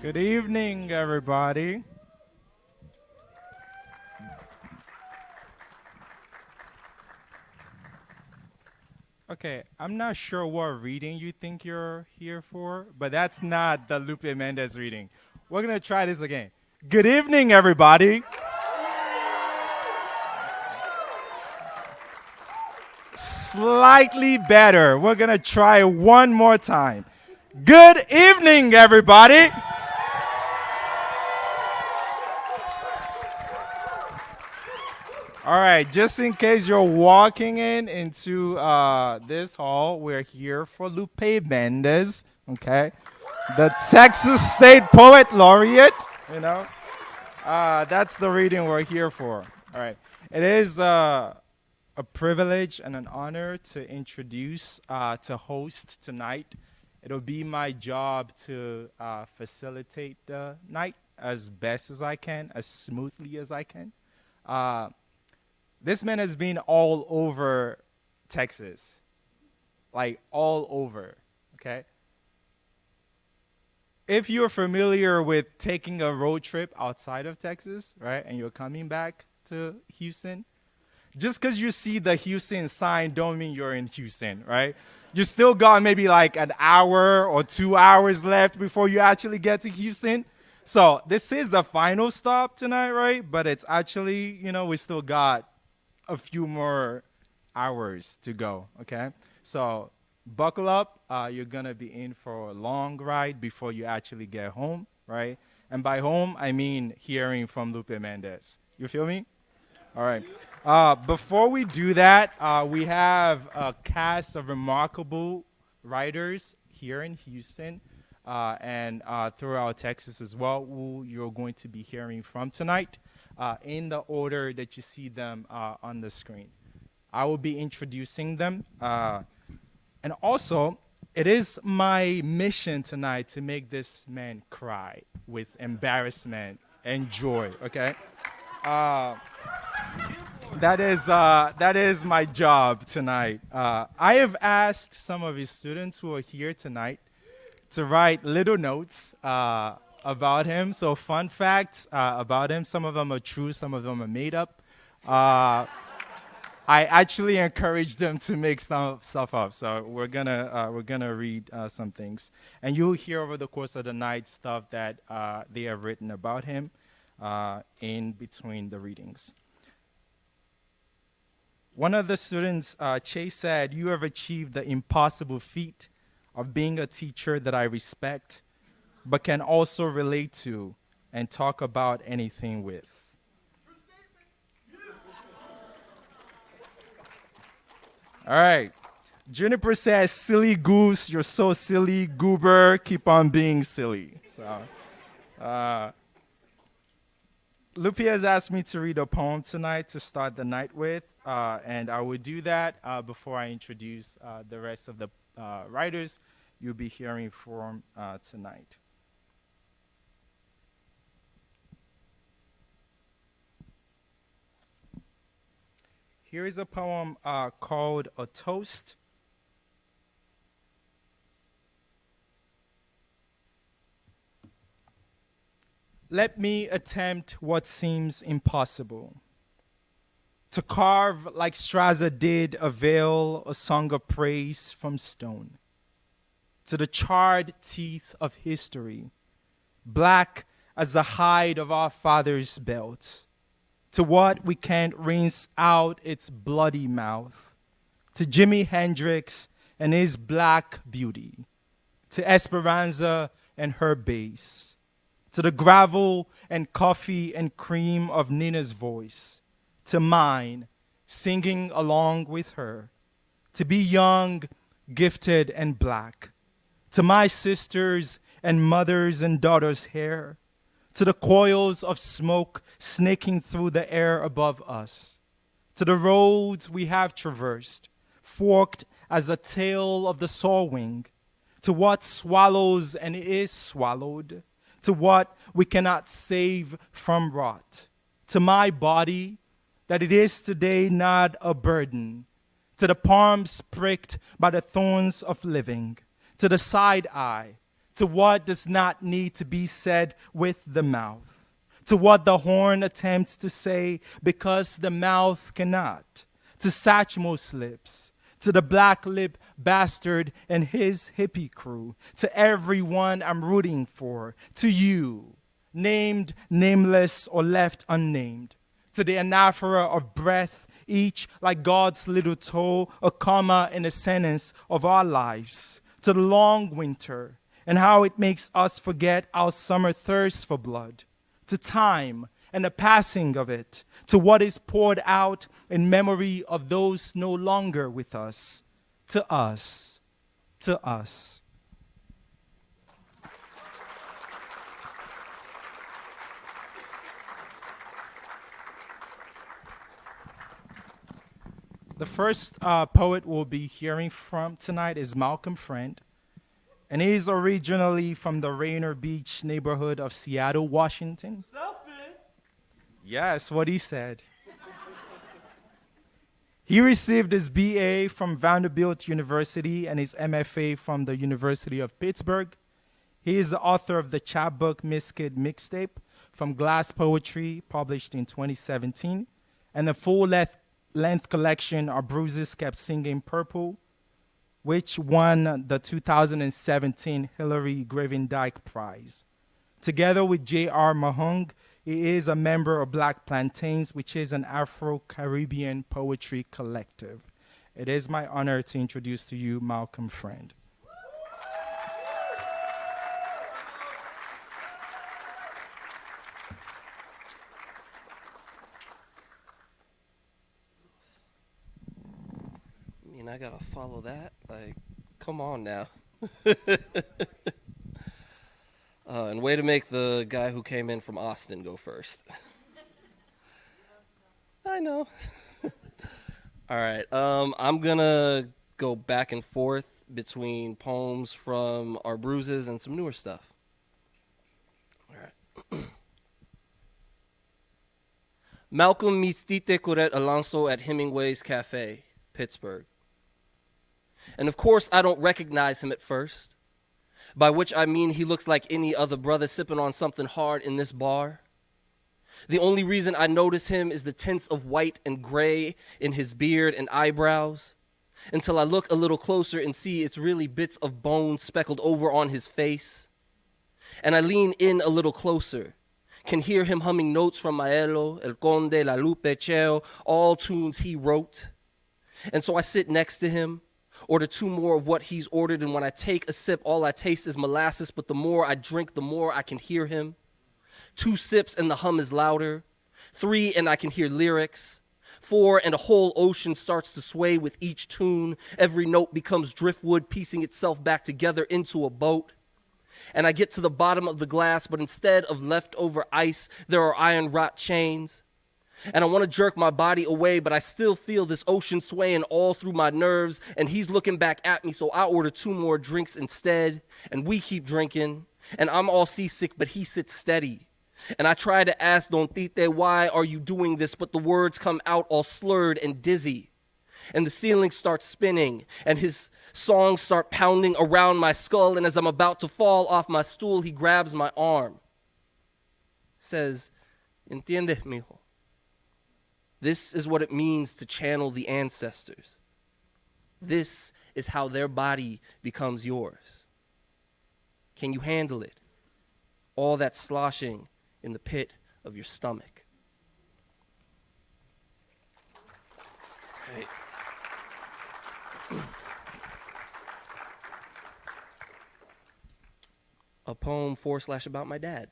Good evening, everybody. Okay, I'm not sure what reading you think you're here for, but that's not the Lupe Mendez reading. We're gonna try this again. Good evening, everybody. Slightly better. We're gonna try one more time. Good evening, everybody. All right, just in case you're walking into this hall, we're here for Lupe Mendez, okay? The Texas State Poet Laureate, you know? That's the reading we're here for. All right. It is a privilege and an honor to introduce, to host tonight. It'll be my job to facilitate the night as best as I can, as smoothly as I can. Uh, this man has been all over Texas, like all over, okay? If you're familiar with taking a road trip outside of Texas, right, and you're coming back to Houston, just because you see the Houston sign don't mean you're in Houston, right? You still got maybe like an hour or 2 hours left before you actually get to Houston. So this is the final stop tonight, right? But it's actually, we still got a few more hours to go, okay? So buckle up. You're going to be in for a long ride before you actually get home, right? And by home, I mean hearing from Lupe Mendez. You feel me? All right. Before we do that, we have a cast of remarkable writers here in Houston and throughout Texas as well, who you're going to be hearing from tonight in the order that you see them on the screen. I will be introducing them. And also, it is my mission tonight to make this man cry with embarrassment and joy, okay? That is my job tonight. I have asked some of his students who are here tonight to write little notes about him. So fun facts about him. Some of them are true, some of them are made up. I actually encouraged them to make some stuff up. So we're gonna read some things, and you'll hear over the course of the night stuff that they have written about him in between the readings. One of the students, Chase, said, "You have achieved the impossible feat of being a teacher that I respect, but can also relate to and talk about anything with." All right. Juniper says, "Silly goose, you're so silly. Goober, keep on being silly." So, Lupe has asked me to read a poem tonight to start the night with, and I will do that before I introduce the rest of the writers you'll be hearing from tonight. Here is a poem called "A Toast." Let me attempt what seems impossible. To carve like Strasser did a veil, a song of praise from stone. To the charred teeth of history, black as the hide of our father's belt. To what we can't rinse out its bloody mouth. To Jimi Hendrix and his black beauty. To Esperanza and her bass. To the gravel and coffee and cream of Nina's voice. To mine, singing along with her. To be young, gifted, and black. To my sisters and mothers and daughters' hair. To the coils of smoke snaking through the air above us. To the roads we have traversed, forked as the tail of the sawwing. To what swallows and is swallowed. To what we cannot save from rot. To my body, that it is today not a burden. To the palms pricked by the thorns of living. To the side eye, to what does not need to be said with the mouth, to what the horn attempts to say because the mouth cannot, to Satchmo's lips, to the black lip bastard and his hippie crew, to everyone I'm rooting for, to you, named, nameless, or left unnamed, to the anaphora of breath, each like God's little toe, a comma in a sentence of our lives, to the long winter and how it makes us forget our summer thirst for blood, to time and the passing of it, to what is poured out in memory of those no longer with us, to us, to us. The first poet we'll be hearing from tonight is Malcolm Friend, and he's originally from the Rainier Beach neighborhood of Seattle, Washington. Yes, what he said. He received his BA from Vanderbilt University and his MFA from the University of Pittsburgh. He is the author of the chapbook Miskid Mixtape from Glass Poetry, published in 2017, and the full-length collection Our Bruises Kept Singing Purple, which won the 2017 Hillary Gravendyke Prize. Together with J.R. Mahung, he is a member of Black Plantains, which is an Afro-Caribbean poetry collective. It is my honor to introduce to you Malcolm Friend. I mean, I gotta follow that? Like, come on now. And way to make the guy who came in from Austin go first. I know. All right. I'm gonna go back and forth between poems from Our Bruises and some newer stuff. All right. Malcolm meets Tite Corette Alonso at Hemingway's Cafe, Pittsburgh. And of course, I don't recognize him at first, by which I mean he looks like any other brother sipping on something hard in this bar. The only reason I notice him is the tints of white and gray in his beard and eyebrows, until I look a little closer and see it's really bits of bone speckled over on his face. And I lean in a little closer, can hear him humming notes from Maelo, El Conde, La Lupe, Cheo, all tunes he wrote. And so I sit next to him, order two more of what he's ordered, and when I take a sip, all I taste is molasses, but the more I drink, the more I can hear him. 2 sips and the hum is louder. 3 and I can hear lyrics. 4 and a whole ocean starts to sway with each tune. Every note becomes driftwood, piecing itself back together into a boat. And I get to the bottom of the glass, but instead of leftover ice, there are iron rot chains. And I want to jerk my body away, but I still feel this ocean swaying all through my nerves, and he's looking back at me, so I order 2 more drinks instead, and we keep drinking, and I'm all seasick, but he sits steady. And I try to ask Don Tite, why are you doing this? But the words come out all slurred and dizzy. And the ceiling starts spinning, and his songs start pounding around my skull, and as I'm about to fall off my stool, he grabs my arm. Says, "Entiendes, mijo? This is what it means to channel the ancestors. This is how their body becomes yours. Can you handle it? All that sloshing in the pit of your stomach." Right. A poem / about my dad.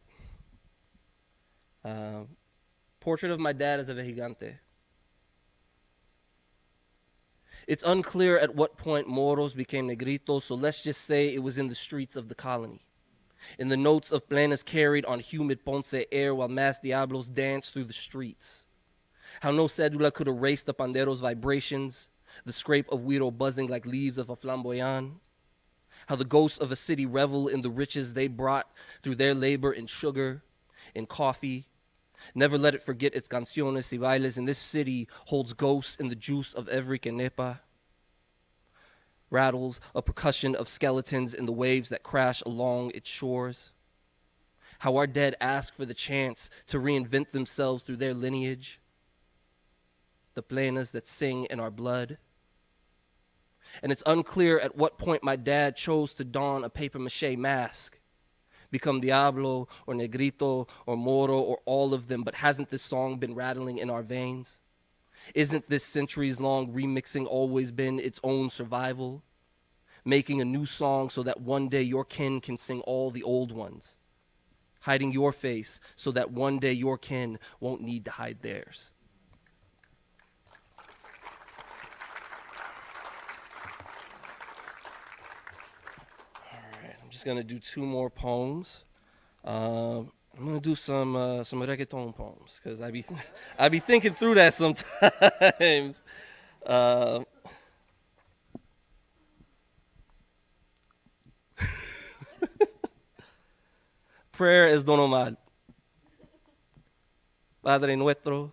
Portrait of my dad as a vejigante. It's unclear at what point Moros became negritos, so let's just say it was in the streets of the colony, in the notes of plenas carried on humid Ponce air while mass diablos danced through the streets. How no cedula could erase the pandero's vibrations, the scrape of güiro buzzing like leaves of a flamboyant. How the ghosts of a city revel in the riches they brought through their labor in sugar, in coffee. Never let it forget its canciones y bailes, and this city holds ghosts in the juice of every quenepa. rattles a percussion of skeletons in the waves that crash along its shores. How our dead ask for the chance to reinvent themselves through their lineage. The plenas that sing in our blood. And it's unclear at what point my dad chose to don a papier-mâché mask, become Diablo or Negrito or Moro or all of them, but hasn't this song been rattling in our veins? Isn't this centuries-long remixing always been its own survival? Making a new song so that one day your kin can sing all the old ones. Hiding your face so that one day your kin won't need to hide theirs. All right, I'm just gonna do 2 more poems. I'm gonna do some reggaeton poems because I be thinking through that sometimes. Prayer es don Omar. Padre nuestro,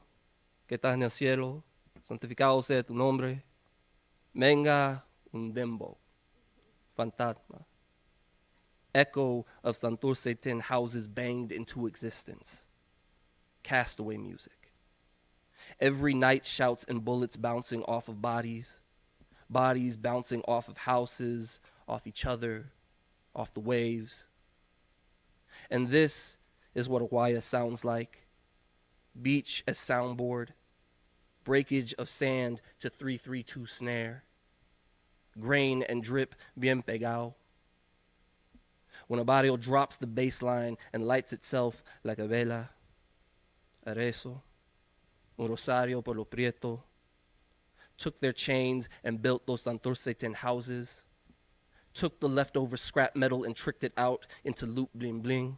que estás en el cielo, santificado sea tu nombre. Venga un dembo, fantasma. Echo of Santurce 10 houses banged into existence. Castaway music. Every night shouts and bullets bouncing off of bodies. Bodies bouncing off of houses, off each other, off the waves. And this is what Awaya sounds like. Beach as soundboard. Breakage of sand to 3-3-2 snare. Grain and drip bien pegado. When a barrio drops the bass line and lights itself like a vela. Arezo. Un rosario por lo prieto. Took their chains and built those Santurce 10 houses. Took the leftover scrap metal and tricked it out into loop bling bling.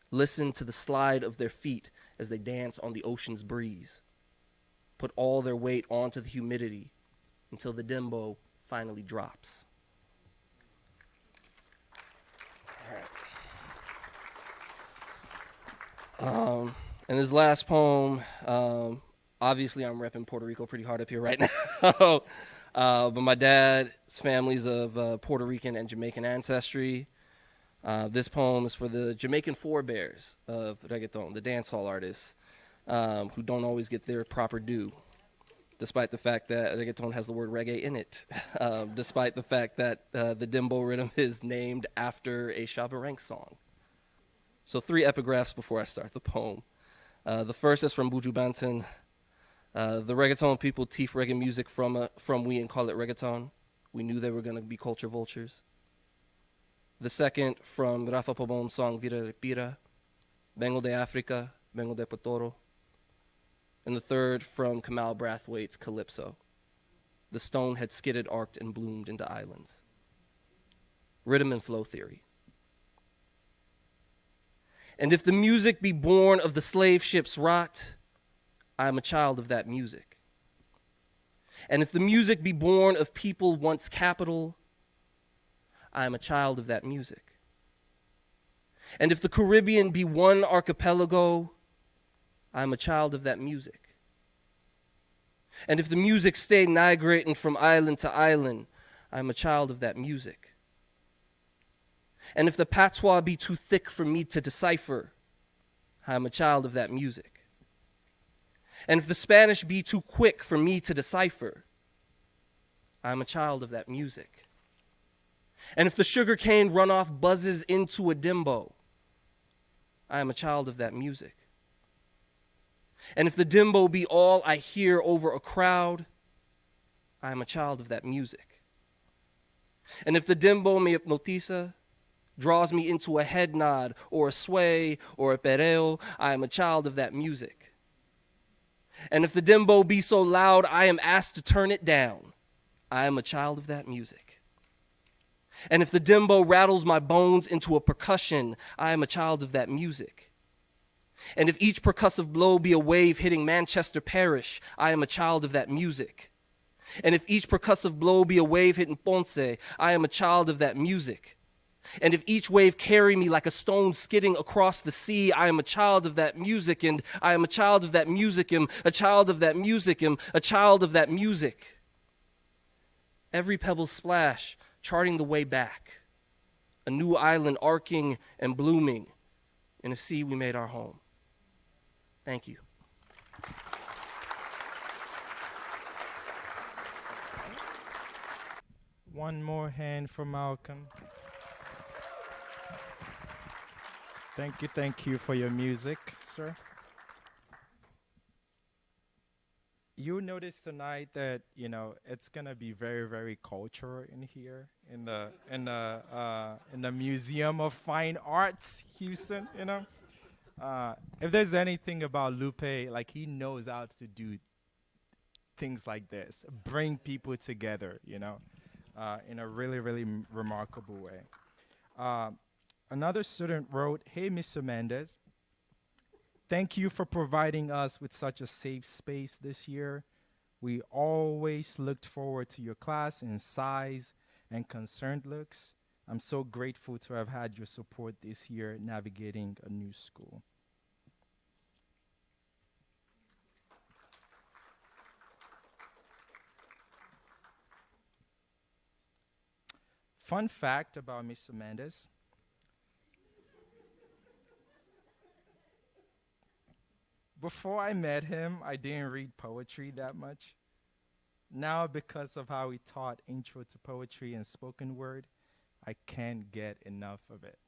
Listened to the slide of their feet as they dance on the ocean's breeze. Put all their weight onto the humidity until the dembo finally drops. All right. And this last poem, obviously I'm repping Puerto Rico pretty hard up here right now. But my dad's family's of Puerto Rican and Jamaican ancestry. This poem is for the Jamaican forebears of reggaeton, the dancehall artists, who don't always get their proper due, despite the fact that reggaeton has the word reggae in it, despite the fact that the dembo rhythm is named after a Shabba Ranks song. So 3 epigraphs before I start the poem. The first is from Buju Banton. The reggaeton people teeth reggae music from we and call it reggaeton. We knew they were going to be culture vultures. The second from Rafa Pabon's song Vira Repira, Vengo de Africa, Vengo de Potoro. And the third from Kamal Brathwaite's Calypso. The stone had skidded, arced, and bloomed into islands. Rhythm and flow theory. And if the music be born of the slave ship's rot, I am a child of that music. And if the music be born of people once capital, I am a child of that music. And if the Caribbean be one archipelago, I am a child of that music. And if the music stay migrating from island to island, I am a child of that music. And if the patois be too thick for me to decipher, I am a child of that music. And if the Spanish be too quick for me to decipher, I am a child of that music. And if the sugarcane runoff buzzes into a dembo, I am a child of that music. And if the dembo be all I hear over a crowd, I am a child of that music. And if the dembo me hipnotiza, draws me into a head nod or a sway or a perreo, I am a child of that music. And if the dembo be so loud I am asked to turn it down, I am a child of that music. And if the dembo rattles my bones into a percussion, I am a child of that music. And if each percussive blow be a wave hitting Manchester Parish, I am a child of that music. And if each percussive blow be a wave hitting Ponce, I am a child of that music. And if each wave carry me like a stone skidding across the sea, I am a child of that music, and I am a child of that music, a child of that music, a child of that music. every pebble splash, charting the way back, a new island arcing and blooming in a sea we made our home. Thank you. One more hand for Malcolm. Thank you for your music, sir. You notice tonight that it's gonna be very, very cultural in here in the Museum of Fine Arts, Houston. If there's anything about Lupe, like he knows how to do things like this, bring people together. In a really, really remarkable way. Another student wrote, "Hey, Mr. Mendez, thank you for providing us with such a safe space this year. We always looked forward to your class in size and concerned looks. I'm so grateful to have had your support this year navigating a new school." Fun fact about Mr. Mendez. Before I met him, I didn't read poetry that much. Now, because of how he taught intro to poetry and spoken word, I can't get enough of it.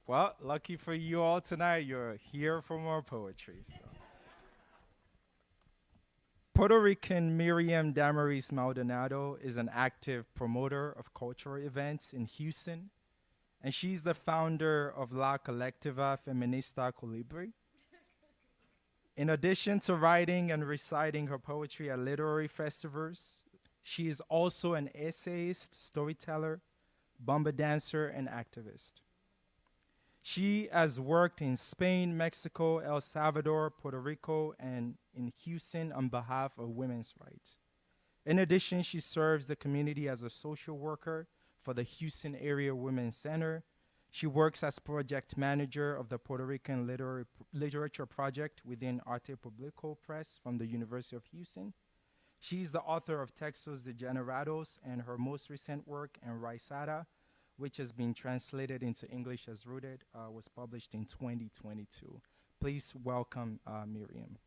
Well, lucky for you all tonight, you're here for more poetry. So. Puerto Rican Miriam Damaris Maldonado is an active promoter of cultural events in Houston, and she's the founder of La Colectiva Feminista Colibri. In addition to writing and reciting her poetry at literary festivals, she is also an essayist, storyteller, bomba dancer, and activist. She has worked in Spain, Mexico, El Salvador, Puerto Rico, and in Houston on behalf of women's rights. In addition, she serves the community as a social worker for the Houston Area Women's Center. She works as project manager of the Puerto Rican Literature Project within Arte Publico Press from the University of Houston. She's the author of Textos Degenerados, and her most recent work, Enraizada, which has been translated into English as Rooted, was published in 2022. Please welcome Miriam.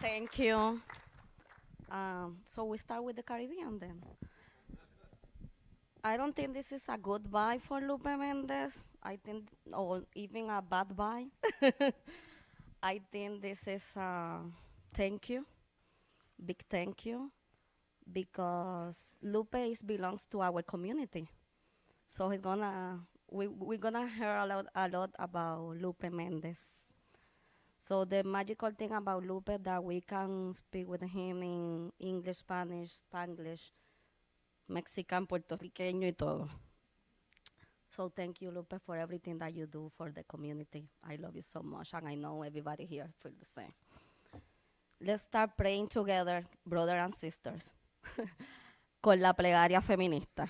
Thank you. So we start with the Caribbean then. I don't think this is a good buy for Lupe Mendez. I think, or even a bad buy. I think this is a thank you, big thank you, because Lupe belongs to our community. So we're gonna hear a lot about Lupe Mendez. So the magical thing about Lupe that we can speak with him in English, Spanish, Spanglish, Mexican, Puertorriqueño y todo. So thank you, Lupe, for everything that you do for the community. I love you so much, and I know everybody here feels the same. Let's start praying together, brothers and sisters, con la plegaria feminista.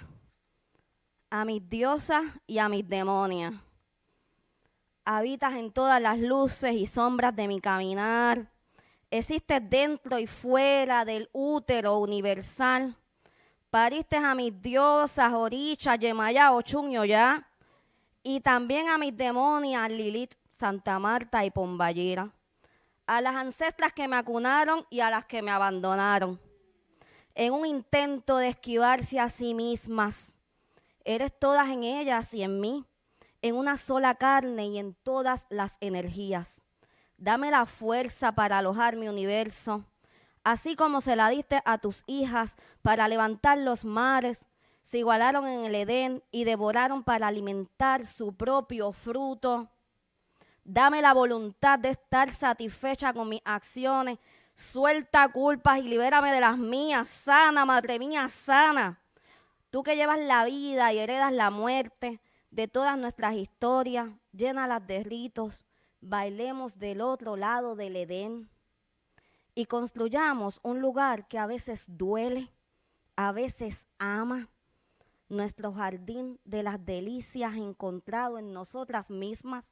A mis diosas y a mis demonias. Habitas en todas las luces y sombras de mi caminar. Existes dentro y fuera del útero universal. Pariste a mis diosas, Oricha, Yemaya, Ochun y Oyá, y también a mis demonias, Lilith, Santa Marta y Pombayira. A las ancestras que me acunaron y a las que me abandonaron. En un intento de esquivarse a sí mismas. Eres todas en ellas y en mí. En una sola carne y en todas las energías. Dame la fuerza para alojar mi universo, así como se la diste a tus hijas para levantar los mares, se igualaron en el Edén y devoraron para alimentar su propio fruto. Dame la voluntad de estar satisfecha con mis acciones, suelta culpas y libérame de las mías, sana, madre mía, sana. Tú que llevas la vida y heredas la muerte, de todas nuestras historias, llénalas de ritos, bailemos del otro lado del Edén y construyamos un lugar que a veces duele, a veces ama, nuestro jardín de las delicias encontrado en nosotras mismas,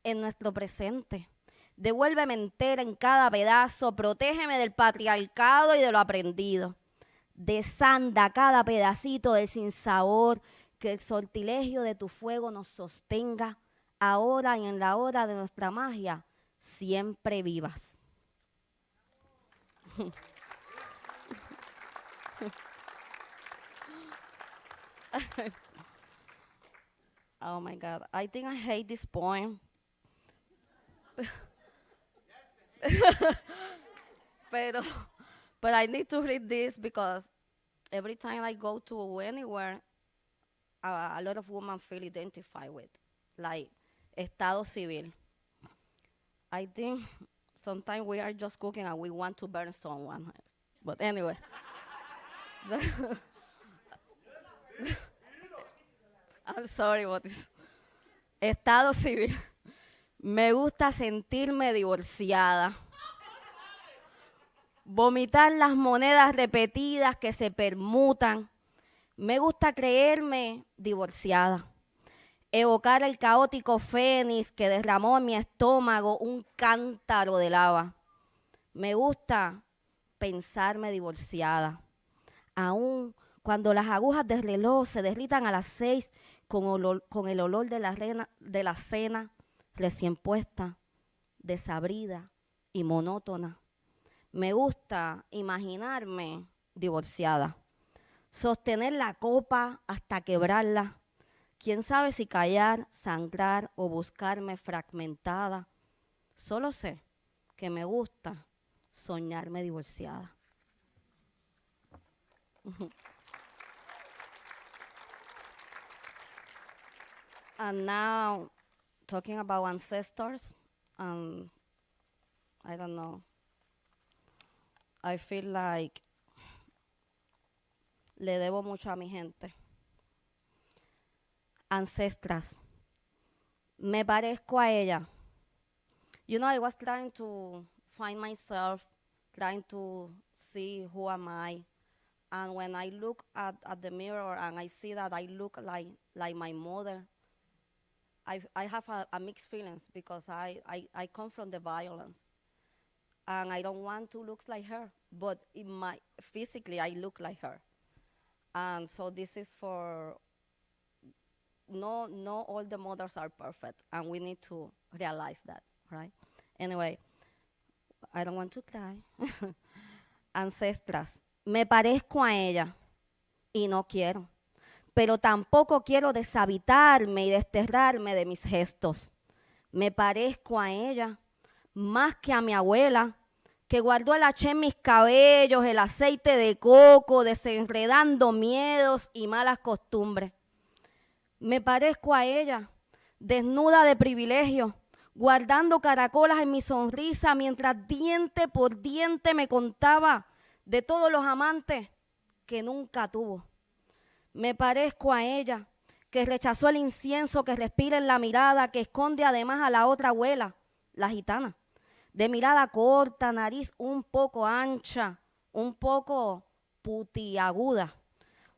en nuestro presente. Devuélveme entera en cada pedazo, protégeme del patriarcado y de lo aprendido. Desanda cada pedacito del sinsabor, que el sortilegio de tu fuego nos sostenga, ahora y en la hora de nuestra magia, siempre vivas. Oh my God, I think I hate this poem. Pero, but I need to read this because every time I go to anywhere, a lot of women feel identified with, like estado civil. I think sometimes we are just cooking and we want to burn someone. But anyway. I'm sorry about this. Estado civil. Me gusta sentirme divorciada. Vomitar las monedas repetidas que se permutan. Me gusta creerme divorciada. Evocar el caótico fénix que derramó en mi estómago un cántaro de lava. Me gusta pensarme divorciada. Aún cuando las agujas del reloj se derritan a las 6 con el olor de la cena recién puesta, desabrida y monótona. Me gusta imaginarme divorciada. Sostener la copa hasta quebrarla. Quién sabe si callar, sangrar o buscarme fragmentada. Solo sé que me gusta soñarme divorciada. And now, talking about ancestors, I don't know. I feel like le debo mucho a mi gente. Ancestras, me parezco a ella. You know, I was trying to find myself, trying to see who am I. And when I look at the mirror and I see that I look like my mother, I have a mixed feelings because I come from the violence. And I don't want to look like her, but physically I look like her. And so this is for, no all the mothers are perfect, and we need to realize that, right? Anyway, I don't want to cry. Ancestras, me parezco a ella y no quiero, pero tampoco quiero deshabitarme y desterrarme de mis gestos. Me parezco a ella más que a mi abuela, que guardó el haché en mis cabellos, el aceite de coco, desenredando miedos y malas costumbres. Me parezco a ella, desnuda de privilegio, guardando caracolas en mi sonrisa, mientras diente por diente me contaba de todos los amantes que nunca tuvo. Me parezco a ella, que rechazó el incienso que respira en la mirada, que esconde además a la otra abuela, la gitana, de mirada corta, nariz un poco ancha, un poco putiaguda.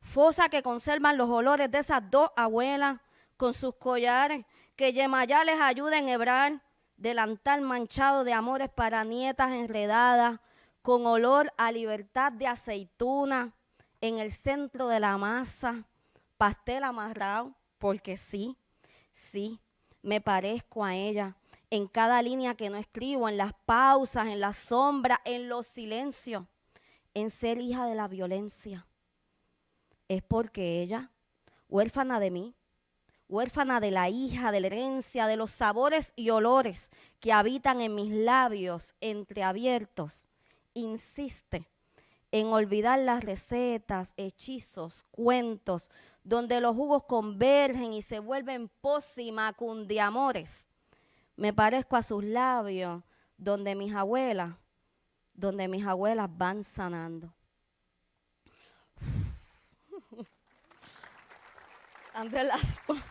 Fosa que conservan los olores de esas dos abuelas con sus collares, que Yemayá les ayuda a enhebrar, delantal manchado de amores para nietas enredadas, con olor a libertad de aceituna, en el centro de la masa, pastel amarrado, porque sí, me parezco a ella, en cada línea que no escribo, en las pausas, en las sombras, en los silencios, en ser hija de la violencia. Es porque ella, huérfana de mí, huérfana de la hija, de la herencia, de los sabores y olores que habitan en mis labios entreabiertos, insiste en olvidar las recetas, hechizos, cuentos, donde los jugos convergen y se vuelven pócima cundiamores. Me parezco a sus labios, donde mis abuelas van sanando. And the last one.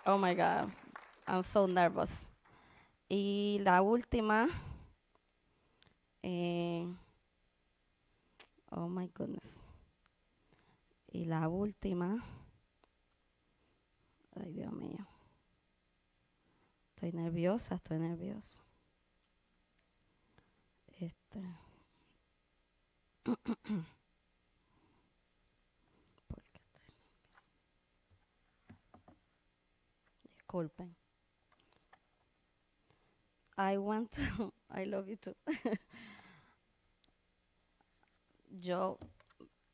Oh my God, I'm so nervous. Y la última, oh my goodness. Y la última. Ay, Dios mío. Estoy nerviosa, estoy nerviosa. ¿Por qué estoy nerviosa? Disculpen. I want to, I love you too.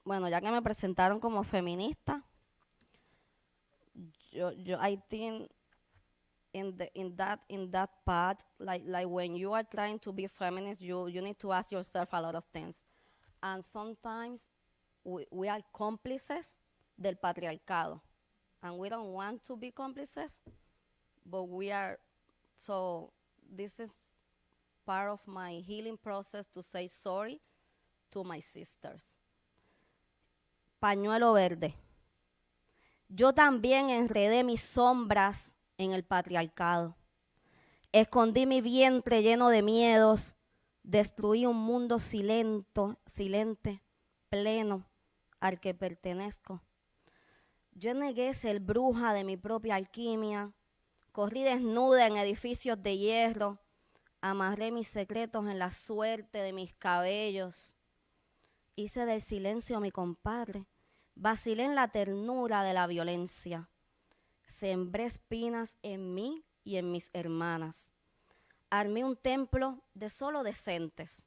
Bueno, ya que me presentaron como feminista, I think in that part, like when you are trying to be feminist, you need to ask yourself a lot of things, and sometimes we are cómplices del patriarcado, and we don't want to be cómplices, but we are. So this is part of my healing process to say sorry to my sisters. Pañuelo verde. Yo también enredé mis sombras en el patriarcado. Escondí mi vientre lleno de miedos. Destruí un mundo silente, pleno, al que pertenezco. Yo negué ser bruja de mi propia alquimia. Corrí desnuda en edificios de hierro. Amarré mis secretos en la suerte de mis cabellos. Hice del silencio mi compadre. Vacilé en la ternura de la violencia. Sembré espinas en mí y en mis hermanas. Armé un templo de solo decentes.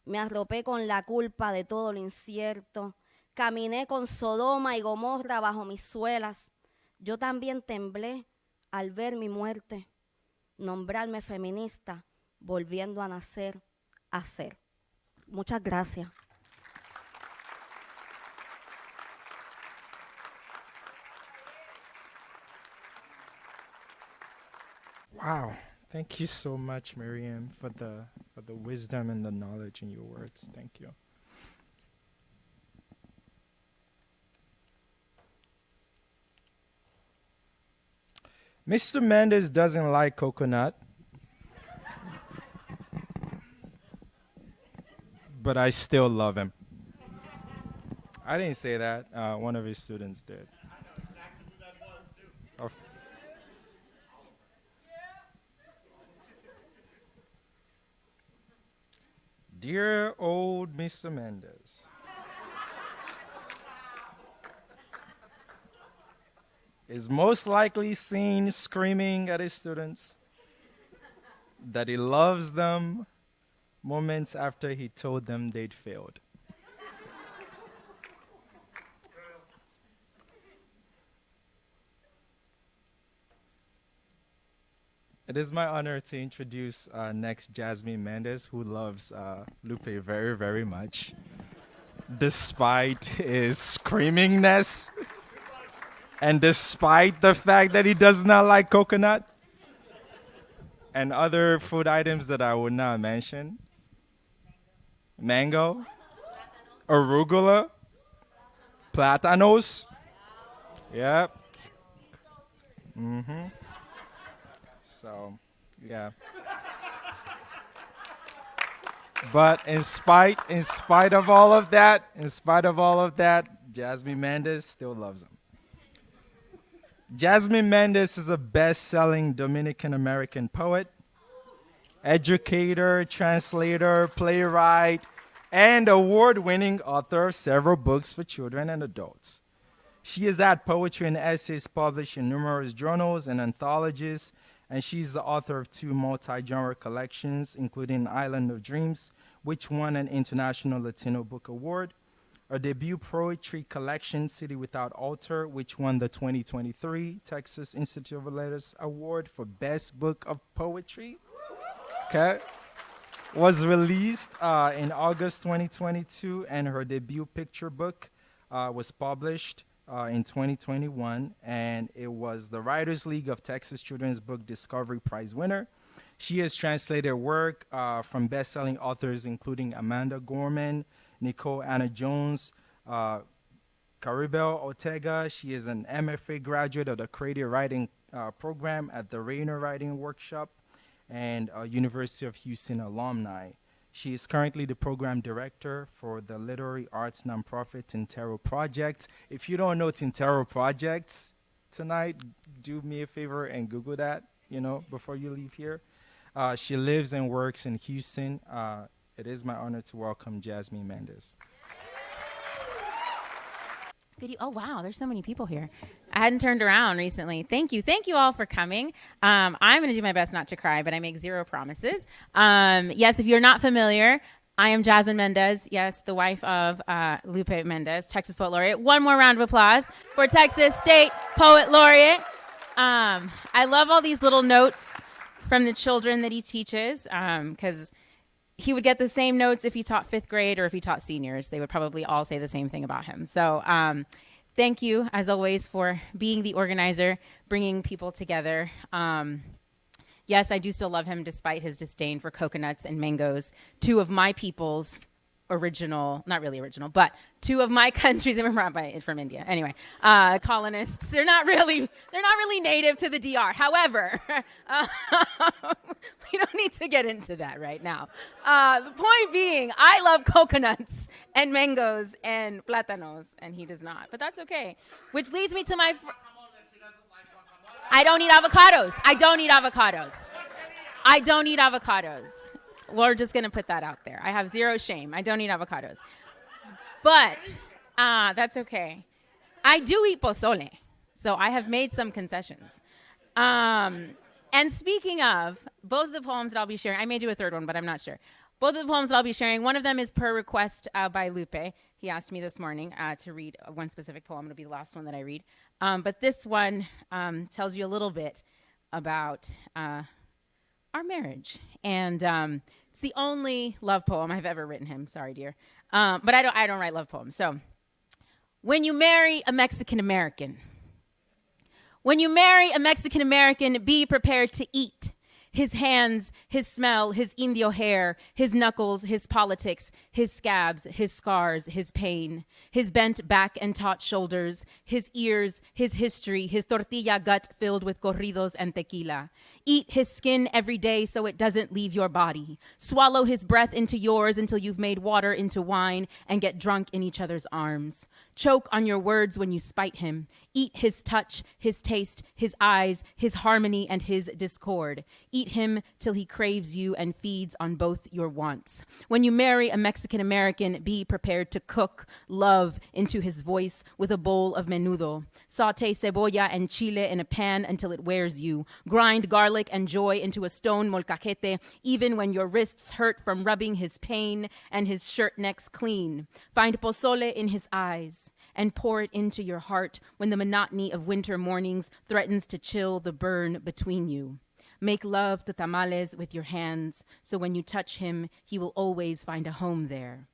Me arropé con la culpa de todo lo incierto. Caminé con Sodoma y Gomorra bajo mis suelas. Yo también temblé al ver mi muerte. Nombrarme feminista, volviendo a nacer, a ser. Muchas gracias. Wow. Thank you so much, Miriam, for the wisdom and the knowledge in your words. Thank you. Mr. Mendez doesn't like coconut, but I still love him. I didn't say that. One of his students did. Of- Dear old Mr. Mendez. Is most likely seen screaming at his students that he loves them moments after he told them they'd failed. It is my honor to introduce next Jasmine Mendez, who loves Lupe very, very much, despite his screamingness and despite the fact that he does not like coconut and other food items that I would not mention. Mango, arugula, plátanos. Yep. So, yeah. But in spite of all of that, Jasmine Mendez still loves him. Jasmine Mendez is a best-selling Dominican American poet, educator, translator, playwright, and award-winning author of several books for children and adults. She has had poetry and essays published in numerous journals and anthologies, and she's the author of 2 multi-genre collections, including Island of Dreams, which won an International Latino Book Award, a debut poetry collection, City Without Altar, which won the 2023 Texas Institute of Letters Award for Best Book of Poetry. Okay. Was released in August 2022, and her debut picture book was published in 2021, and it was the Writers League of Texas Children's Book Discovery Prize winner. She has translated work from best-selling authors including Amanda Gorman, Nicole Anna Jones, Caribel Ortega. She is an MFA graduate of the Creative Writing program at the Rainer Writing Workshop and University of Houston alumni. She is currently the program director for the Literary Arts nonprofit Tintero Project. If you don't know Tintero Projects tonight, do me a favor and Google that, before you leave here. She lives and works in Houston. It is my honor to welcome Jasmine Mendez. Oh, wow, there's so many people here. I hadn't turned around recently. Thank you. Thank you all for coming. I'm going to do my best not to cry, but I make zero promises. Yes, if you're not familiar, I am Jasmine Mendez. Yes, the wife of Lupe Mendez, Texas Poet Laureate. One more round of applause for Texas State Poet Laureate. I love all these little notes from the children that he teaches, because he would get the same notes if he taught fifth grade or if he taught seniors. They would probably all say the same thing about him. So thank you, as always, for being the organizer, bringing people together. Yes, I do still love him despite his disdain for coconuts and mangoes, two of my people's original, not really original, but two of my countries that were brought from India. Anyway, colonists, they're not really native to the DR. However, we don't need to get into that right now. The point being, I love coconuts and mangoes and plátanos, and he does not, but that's okay. Which leads me to my, I don't eat avocados. I don't eat avocados. I don't eat avocados. We're just going to put that out there. I have zero shame. I don't eat avocados. But that's okay. I do eat pozole, so I have made some concessions. And speaking of, both of the poems that I'll be sharing, I may do a third one, but I'm not sure. Both of the poems that I'll be sharing, one of them is per request by Lupe. He asked me this morning to read one specific poem. It'll be the last one that I read. But this one tells you a little bit about our marriage. And it's the only love poem I've ever written him. Sorry, dear. But I don't write love poems. So, when you marry a Mexican American, be prepared to eat his hands, his smell, his indio hair, his knuckles, his politics, his scabs, his scars, his pain, his bent back and taut shoulders, his ears, his history, his tortilla gut filled with corridos and tequila. Eat his skin every day so it doesn't leave your body. Swallow his breath into yours until you've made water into wine and get drunk in each other's arms. Choke on your words when you spite him. Eat his touch, his taste, his eyes, his harmony, and his discord. Eat him till he craves you and feeds on both your wants. When you marry a Mexican American, be prepared to cook love into his voice with a bowl of menudo. Saute cebolla and chile in a pan until it wears you. Grind garlic and joy into a stone molcajete, even when your wrists hurt from rubbing his pain and his shirt necks clean. Find pozole in his eyes and pour it into your heart when the monotony of winter mornings threatens to chill the burn between you. Make love to tamales with your hands, so when you touch him, he will always find a home there.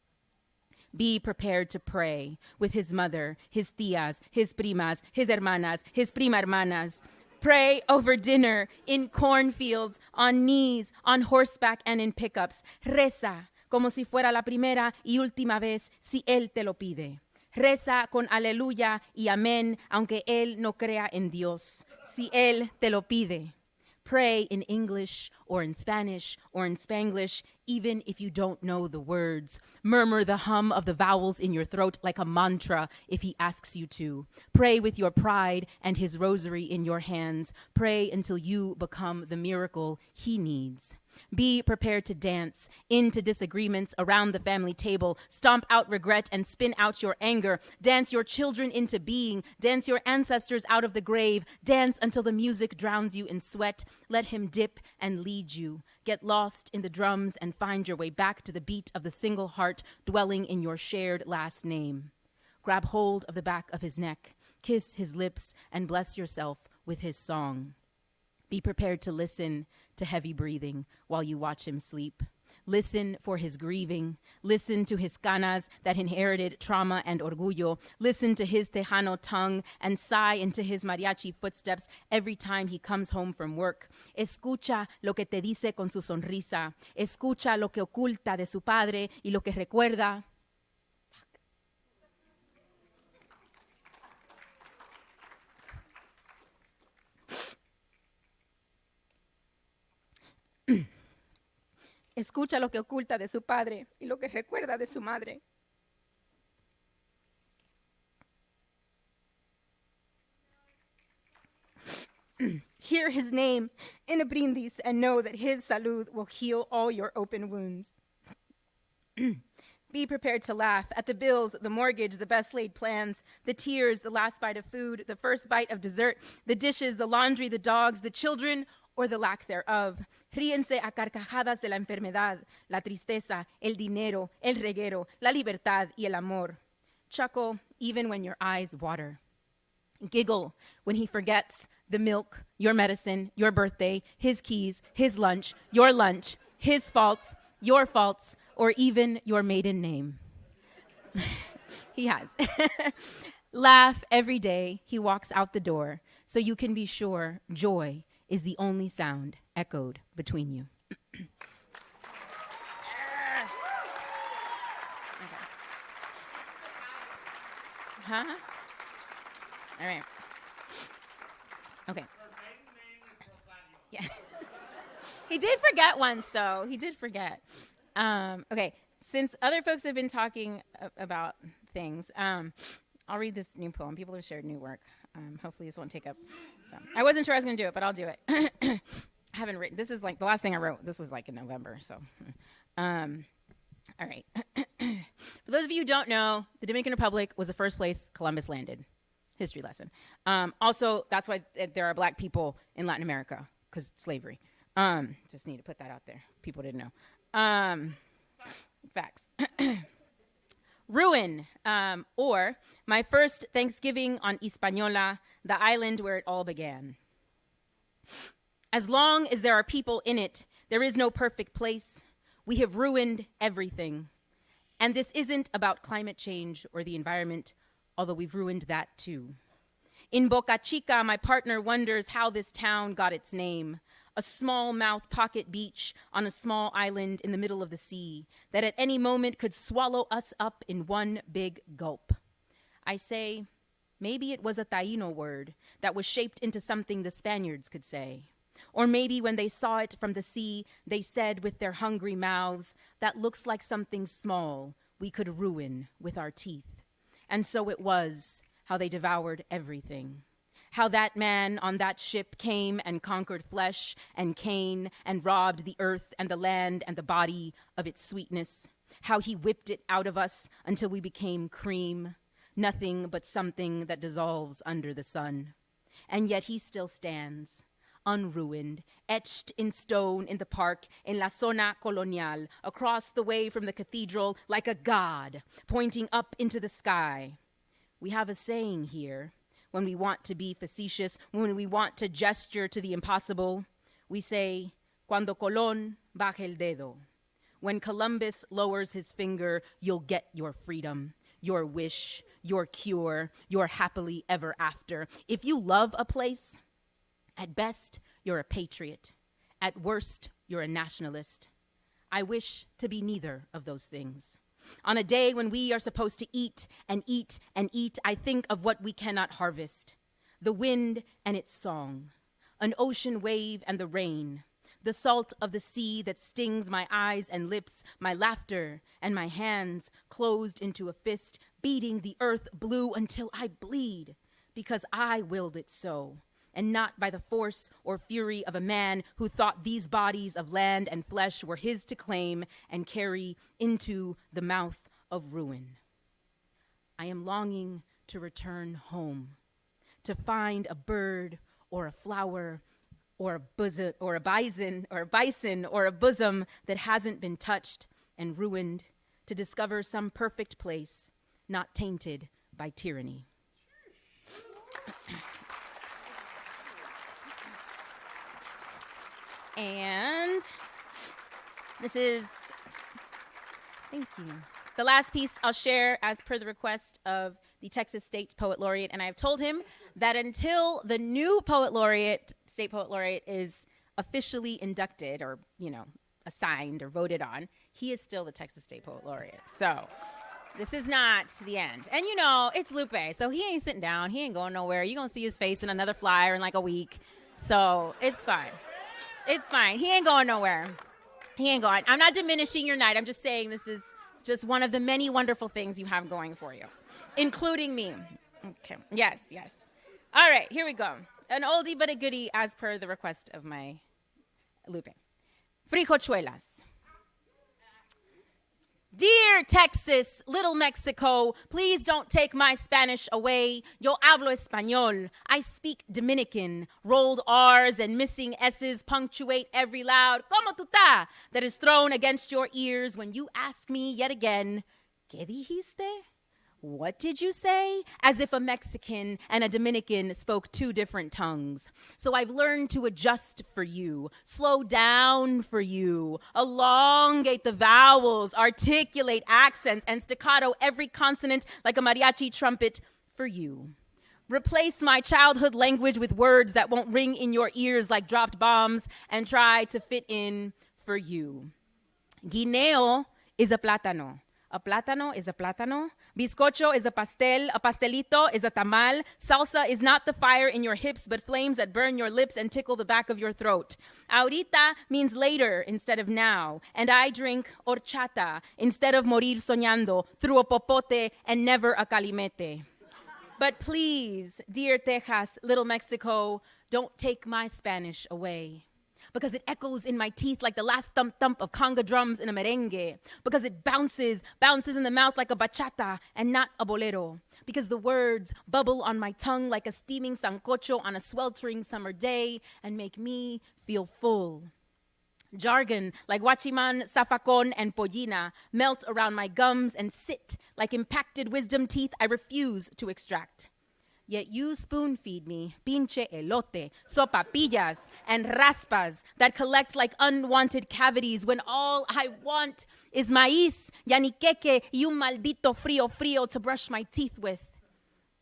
Be prepared to pray with his mother, his tias, his primas, his hermanas, his prima hermanas. Pray over dinner, in cornfields, on knees, on horseback, and in pickups. Reza, como si fuera la primera y última vez, si él te lo pide. Reza con aleluya y amén, aunque él no crea en Dios, si él te lo pide. Pray in English or in Spanish or in Spanglish, even if you don't know the words. Murmur the hum of the vowels in your throat like a mantra if he asks you to. Pray with your pride and his rosary in your hands. Pray until you become the miracle he needs. Be prepared to dance into disagreements around the family table. Stomp out regret and spin out your anger. Dance your children into being. Dance your ancestors out of the grave. Dance until the music drowns you in sweat. Let him dip and lead you. Get lost in the drums and find your way back to the beat of the single heart dwelling in your shared last name. Grab hold of the back of his neck. Kiss his lips and bless yourself with his song. Be prepared to listen to heavy breathing while you watch him sleep. Listen for his grieving. Listen to his canas that inherited trauma and orgullo. Listen to his Tejano tongue and sigh into his mariachi footsteps every time he comes home from work. Escucha lo que te dice con su sonrisa. Escucha lo que oculta de su padre y lo que recuerda. Escucha lo que oculta de su padre y lo que recuerda de su madre. Hear his name in a brindis and know that his salud will heal all your open wounds. Be prepared to laugh at the bills, the mortgage, the best laid plans, the tears, the last bite of food, the first bite of dessert, the dishes, the laundry, the dogs, the children, or the lack thereof. Ríense a carcajadas de la enfermedad, la tristeza, el dinero, el reguero, la libertad y el amor. Chuckle even when your eyes water. Giggle when he forgets the milk, your medicine, your birthday, his keys, his lunch, his faults, your faults, or even your maiden name. He has. Laugh every day he walks out the door, so you can be sure joy is the only sound echoed between you. Okay. Huh? All right. Okay. Yeah. He did forget once, though. He did forget. Okay. Since other folks have been talking about things, I'll read this new poem. People have shared new work. Hopefully this won't take up. So. I wasn't sure I was going to do it, but I'll do it. I haven't written. This is like the last thing I wrote. This was like in November. So, all right. For those of you who don't know, the Dominican Republic was the first place Columbus landed. History lesson. Also, that's why there are black people in Latin America, because slavery. Just need to put that out there. People didn't know. Facts. Ruin, or my first Thanksgiving on Hispaniola, the island where it all began. As long as there are people in it, there is no perfect place. We have ruined everything. And this isn't about climate change or the environment, although we've ruined that too. In Boca Chica, my partner wonders how this town got its name. A small-mouth pocket beach on a small island in the middle of the sea that at any moment could swallow us up in one big gulp. I say, maybe it was a Taino word that was shaped into something the Spaniards could say. Or maybe when they saw it from the sea, they said with their hungry mouths, that looks like something small we could ruin with our teeth. And so it was how they devoured everything. How that man on that ship came and conquered flesh and Cain and robbed the earth and the land and the body of its sweetness. How he whipped it out of us until we became cream, nothing but something that dissolves under the sun. And yet he still stands, unruined, etched in stone in the park in La Zona Colonial, across the way from the cathedral like a god, pointing up into the sky. We have a saying here. When we want to be facetious, when we want to gesture to the impossible, we say, cuando Colón baje el dedo. When Columbus lowers his finger, you'll get your freedom, your wish, your cure, your happily ever after. If you love a place, at best, you're a patriot. At worst, you're a nationalist. I wish to be neither of those things. On a day when we are supposed to eat and eat and eat, I think of what we cannot harvest. The wind and its song, an ocean wave and the rain, the salt of the sea that stings my eyes and lips, my laughter and my hands closed into a fist, beating the earth blue until I bleed, because I willed it so, and not by the force or fury of a man who thought these bodies of land and flesh were his to claim and carry into the mouth of ruin. I am longing to return home, to find a bird or a flower or a bison or a bosom that hasn't been touched and ruined, to discover some perfect place not tainted by tyranny. And this is, thank you, the last piece I'll share as per the request of the Texas State Poet Laureate. And I've told him that until the new Poet Laureate, State Poet Laureate, is officially inducted or, assigned or voted on, he is still the Texas State Poet Laureate. So this is not the end. And it's Lupe, so he ain't sitting down. He ain't going nowhere. You're going to see his face in another flyer in like a week. So it's fine. It's fine. He ain't going nowhere. He ain't going. I'm not diminishing your night. I'm just saying this is just one of the many wonderful things you have going for you, including me. Okay. Yes, yes. All right, here we go. An oldie but a goodie as per the request of my Lupe. Frijochuelas. Dear Texas, little Mexico, please don't take my Spanish away. Yo hablo español. I speak Dominican. Rolled R's and missing S's punctuate every loud "Como tú ta?" that is thrown against your ears when you ask me yet again, ¿Qué dijiste? What did you say? As if a Mexican and a Dominican spoke two different tongues. So I've learned to adjust for you, slow down for you, elongate the vowels, articulate accents, and staccato every consonant like a mariachi trumpet for you. Replace my childhood language with words that won't ring in your ears like dropped bombs and try to fit in for you. Guineo is a plátano. A plátano is a plátano. Bizcocho is a pastelito is a tamal. Salsa is not the fire in your hips, but flames that burn your lips and tickle the back of your throat. Ahorita means later instead of now. And I drink horchata instead of morir soñando through a popote and never a calimete. But please, dear Texas, little Mexico, don't take my Spanish away. Because it echoes in my teeth like the last thump-thump of conga drums in a merengue. Because it bounces in the mouth like a bachata and not a bolero. Because the words bubble on my tongue like a steaming sancocho on a sweltering summer day and make me feel full. Jargon like guachiman, zafacon, and pollina melt around my gums and sit like impacted wisdom teeth I refuse to extract. Yet you spoon feed me pinche elote, sopapillas, and raspas that collect like unwanted cavities when all I want is maíz, yaniqueque, y un maldito frío to brush my teeth with.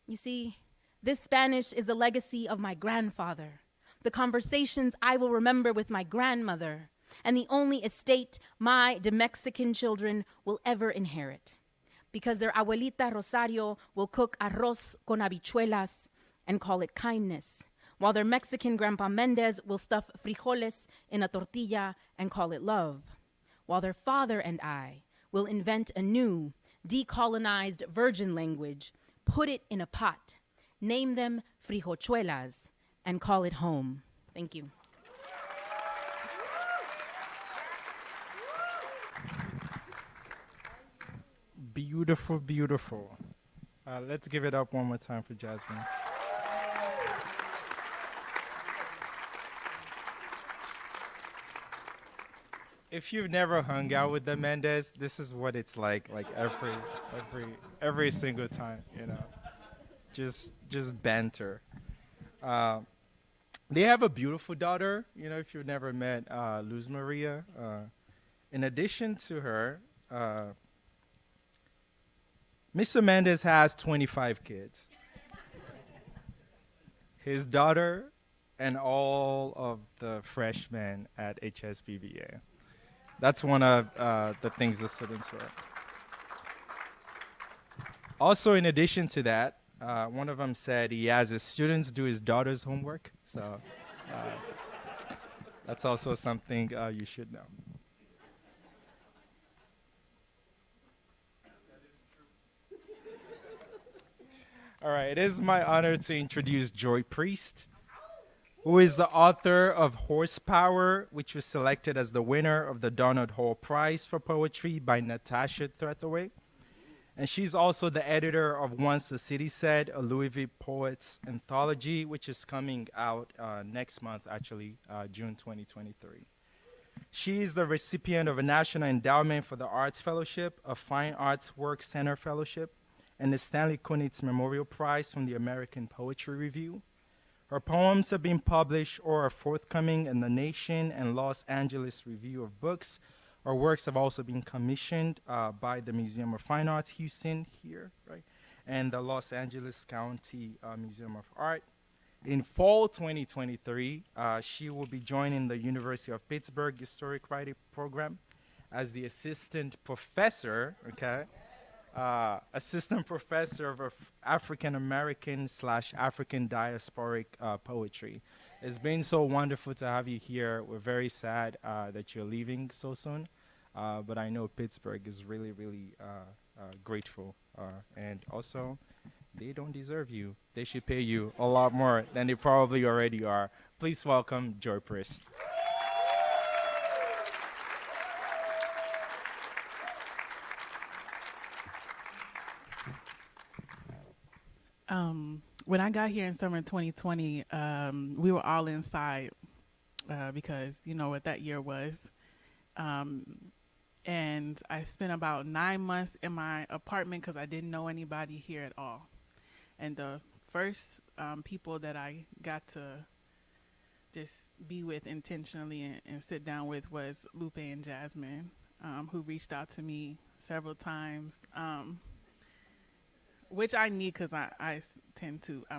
You see, this Spanish is the legacy of my grandfather, the conversations I will remember with my grandmother, and the only estate my Mexican children will ever inherit. Because their abuelita Rosario will cook arroz con habichuelas and call it kindness, while their Mexican grandpa Mendez will stuff frijoles in a tortilla and call it love, while their father and I will invent a new, decolonized virgin language, put it in a pot, name them frijochuelas, and call it home. Thank you. Beautiful, beautiful. Let's give it up one more time for Jasmine. If you've never hung out with the Mendez, this is what it's like every single time, you know. Just banter. They have a beautiful daughter, you know, if you've never met Luz Maria. In addition to her, Mr. Mendez has 25 kids. His daughter and all of the freshmen at HSBVA. That's one of the things the students were. Also, in addition to that, one of them said he has his students do his daughter's homework. So that's also something you should know. All right, it is my honor to introduce Joy Priest, who is the author of Horsepower, which was selected as the winner of the Donald Hall Prize for Poetry by Natasha Trethewey. And she's also the editor of Once the City Said, a Louisville Poets anthology, which is coming out next month, actually, June 2023. She is the recipient of a National Endowment for the Arts Fellowship, a Fine Arts Work Center Fellowship, and the Stanley Kunitz Memorial Prize from the American Poetry Review. Her poems have been published or are forthcoming in the Nation and Los Angeles Review of Books. Her works have also been commissioned by the Museum of Fine Arts Houston here, right, and the Los Angeles County Museum of Art. In fall 2023, she will be joining the University of Pittsburgh Historic Writing Program as the assistant professor, assistant professor of African American / African diasporic poetry. It's been so wonderful to have you here. We're very sad that you're leaving so soon, but I know Pittsburgh is really, really grateful. And also, they don't deserve you. They should pay you a lot more than they probably already are. Please welcome Joy Priest. When I got here in summer 2020, we were all inside because you know what that year was. And I spent about 9 months in my apartment because I didn't know anybody here at all. And the first people that I got to just be with intentionally and sit down with was Lupe and Jasmine, who reached out to me several times. Which I need because I'm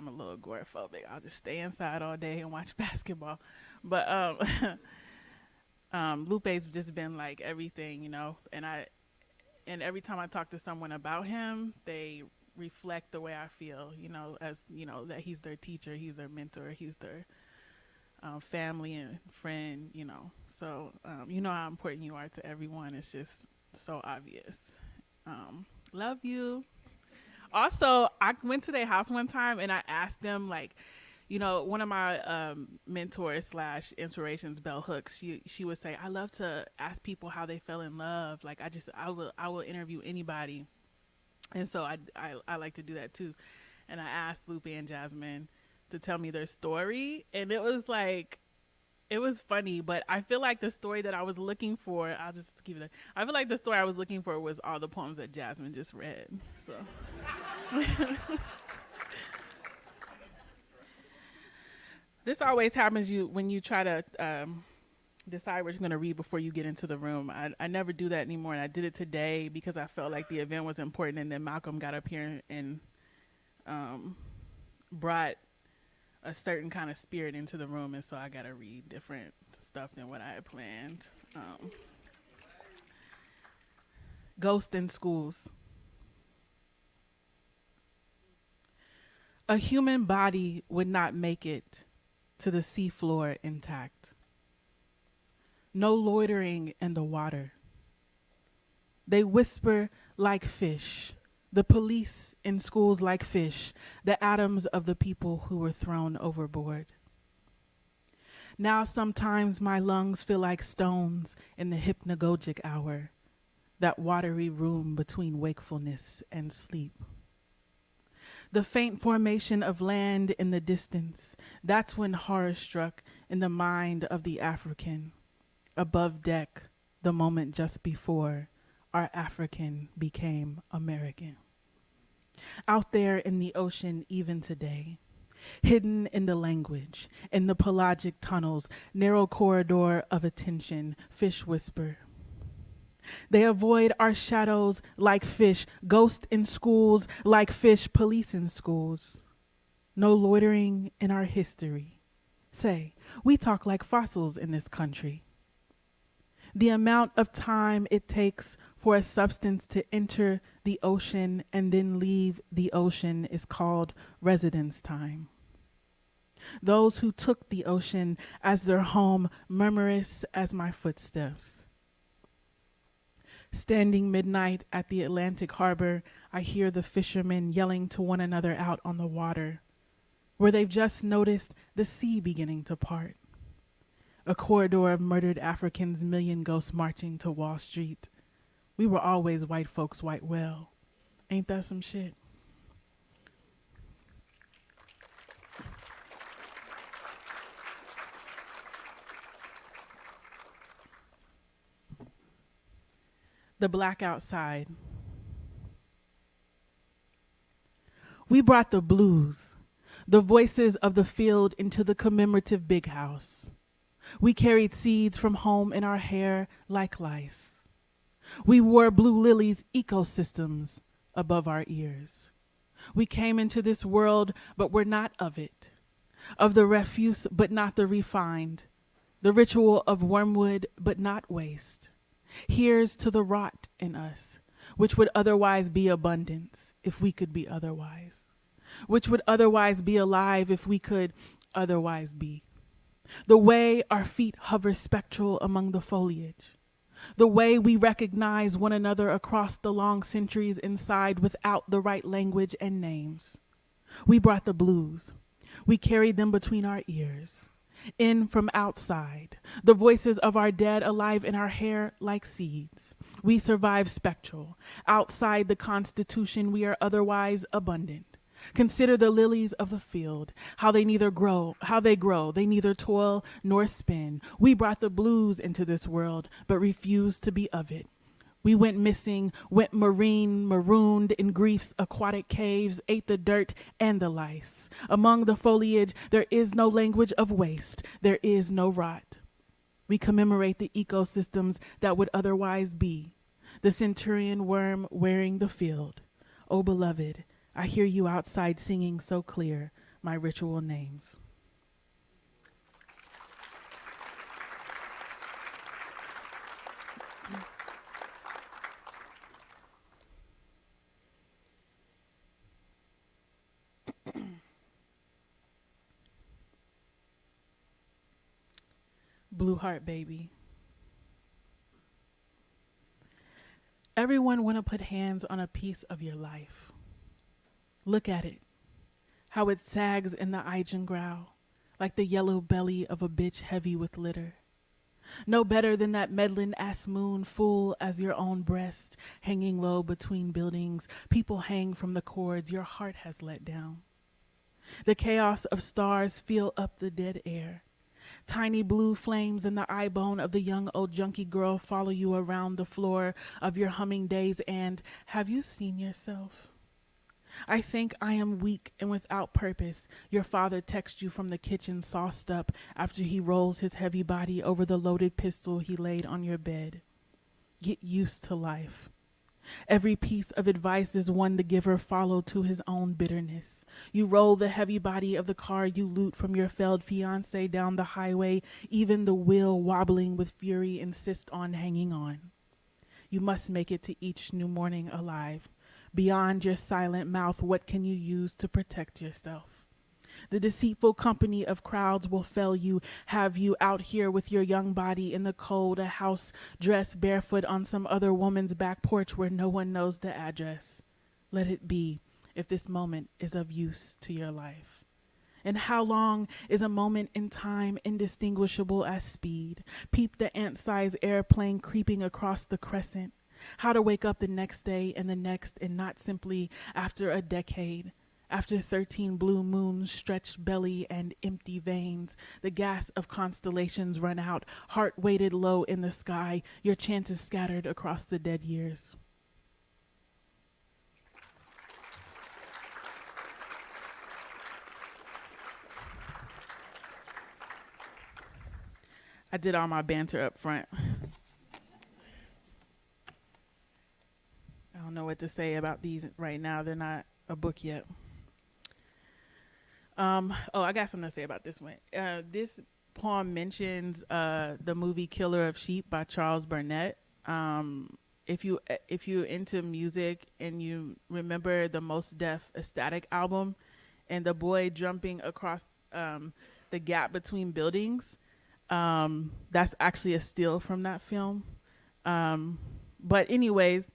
a little agoraphobic. I'll just stay inside all day and watch basketball. But Lupe's just been like everything, you know. And every time I talk to someone about him, they reflect the way I feel, you know, as you know that he's their teacher, he's their mentor, he's their family and friend, you know. So you know how important you are to everyone. It's just so obvious. Love you. Also, I went to their house one time and I asked them, like, you know, one of my mentors / inspirations, Bell Hooks, she would say, I love to ask people how they fell in love. Like, I will interview anybody. And so I like to do that too. And I asked Lupe and Jasmine to tell me their story. And it was like, it was funny, but I feel like the story that I was looking for, I'll just give it I feel like the story I was looking for was all the poems that Jasmine just read. So. This always happens when you try to decide what you're going to read before you get into the room. I never do that anymore, and I did it today because I felt like the event was important, and then Malcolm got up here and brought a certain kind of spirit into the room, and so I got to read different stuff than what I had planned. Ghost in Schools. A human body would not make it to the seafloor intact. No loitering in the water. They whisper like fish, the police in schools like fish, the atoms of the people who were thrown overboard. Now sometimes my lungs feel like stones in the hypnagogic hour, that watery room between wakefulness and sleep. The faint formation of land in the distance, that's when horror struck in the mind of the African. Above deck, the moment just before, our African became American. Out there in the ocean even today, hidden in the language, in the pelagic tunnels, narrow corridor of attention, fish whisper. They avoid our shadows like fish, ghost in schools like fish, police in schools. No loitering in our history. Say, we talk like fossils in this country. The amount of time it takes for a substance to enter the ocean and then leave the ocean is called residence time. Those who took the ocean as their home, murmurous as my footsteps. Standing midnight at the Atlantic harbor, I hear the fishermen yelling to one another out on the water, where they've just noticed the sea beginning to part. A corridor of murdered Africans, million ghosts marching to Wall Street. We were always white folks white well. Ain't that some shit? The black outside. We brought the blues, the voices of the field into the commemorative big house. We carried seeds from home in our hair like lice. We wore blue lilies, ecosystems above our ears. We came into this world, but we're not of it. Of the refuse, but not the refined. The ritual of wormwood, but not waste. Here's to the rot in us, which would otherwise be abundance if we could be otherwise. Which would otherwise be alive if we could otherwise be. The way our feet hover spectral among the foliage. The way we recognize one another across the long centuries inside without the right language and names. We brought the blues. We carried them between our ears. In from outside, the voices of our dead alive in our hair like seeds. We survive spectral. Outside the Constitution, we are otherwise abundant. Consider the lilies of the field, how they grow, they neither toil nor spin. We brought the blues into this world, but refused to be of it. We went missing, went marooned in grief's aquatic caves, ate the dirt and the lice. Among the foliage, there is no language of waste, there is no rot. We commemorate the ecosystems that would otherwise be. The centurion worm wearing the field. Oh, beloved, I hear you outside singing so clear my ritual names. Blue Heart Baby. Everyone want to put hands on a piece of your life. Look at it, how it sags in the Eigengrau, like the yellow belly of a bitch heavy with litter. No better than that meddling ass moon full as your own breast, hanging low between buildings. People hang from the cords your heart has let down. The chaos of stars fill up the dead air. Tiny blue flames in the eye bone of the young old junkie girl follow you around the floor of your humming days. And have you seen yourself? I think I am weak and without purpose. Your father texts you from the kitchen sauced up after he rolls his heavy body over the loaded pistol he laid on your bed. Get used to life. Every piece of advice is one the giver followed to his own bitterness. You roll the heavy body of the car you loot from your failed fiancé down the highway. Even the wheel, wobbling with fury, insist on hanging on. You must make it to each new morning alive. Beyond your silent mouth, what can you use to protect yourself? The deceitful company of crowds will fail you, have you out here with your young body in the cold, a house dressed barefoot on some other woman's back porch where no one knows the address. Let it be, if this moment is of use to your life. And how long is a moment in time indistinguishable as speed? Peep the ant-sized airplane creeping across the crescent. How to wake up the next day and the next, and not simply after a decade. After 13 blue moons, stretched belly, and empty veins, the gas of constellations run out, heart weighted low in the sky, your chances scattered across the dead years. I did all my banter up front. I don't know what to say about these right now. They're not a book yet. I got something to say about this one. This poem mentions the movie Killer of Sheep by Charles Burnett. If you're into music and you remember the Most Def Ecstatic album and the boy jumping across the gap between buildings, that's actually a steal from that film. But anyways,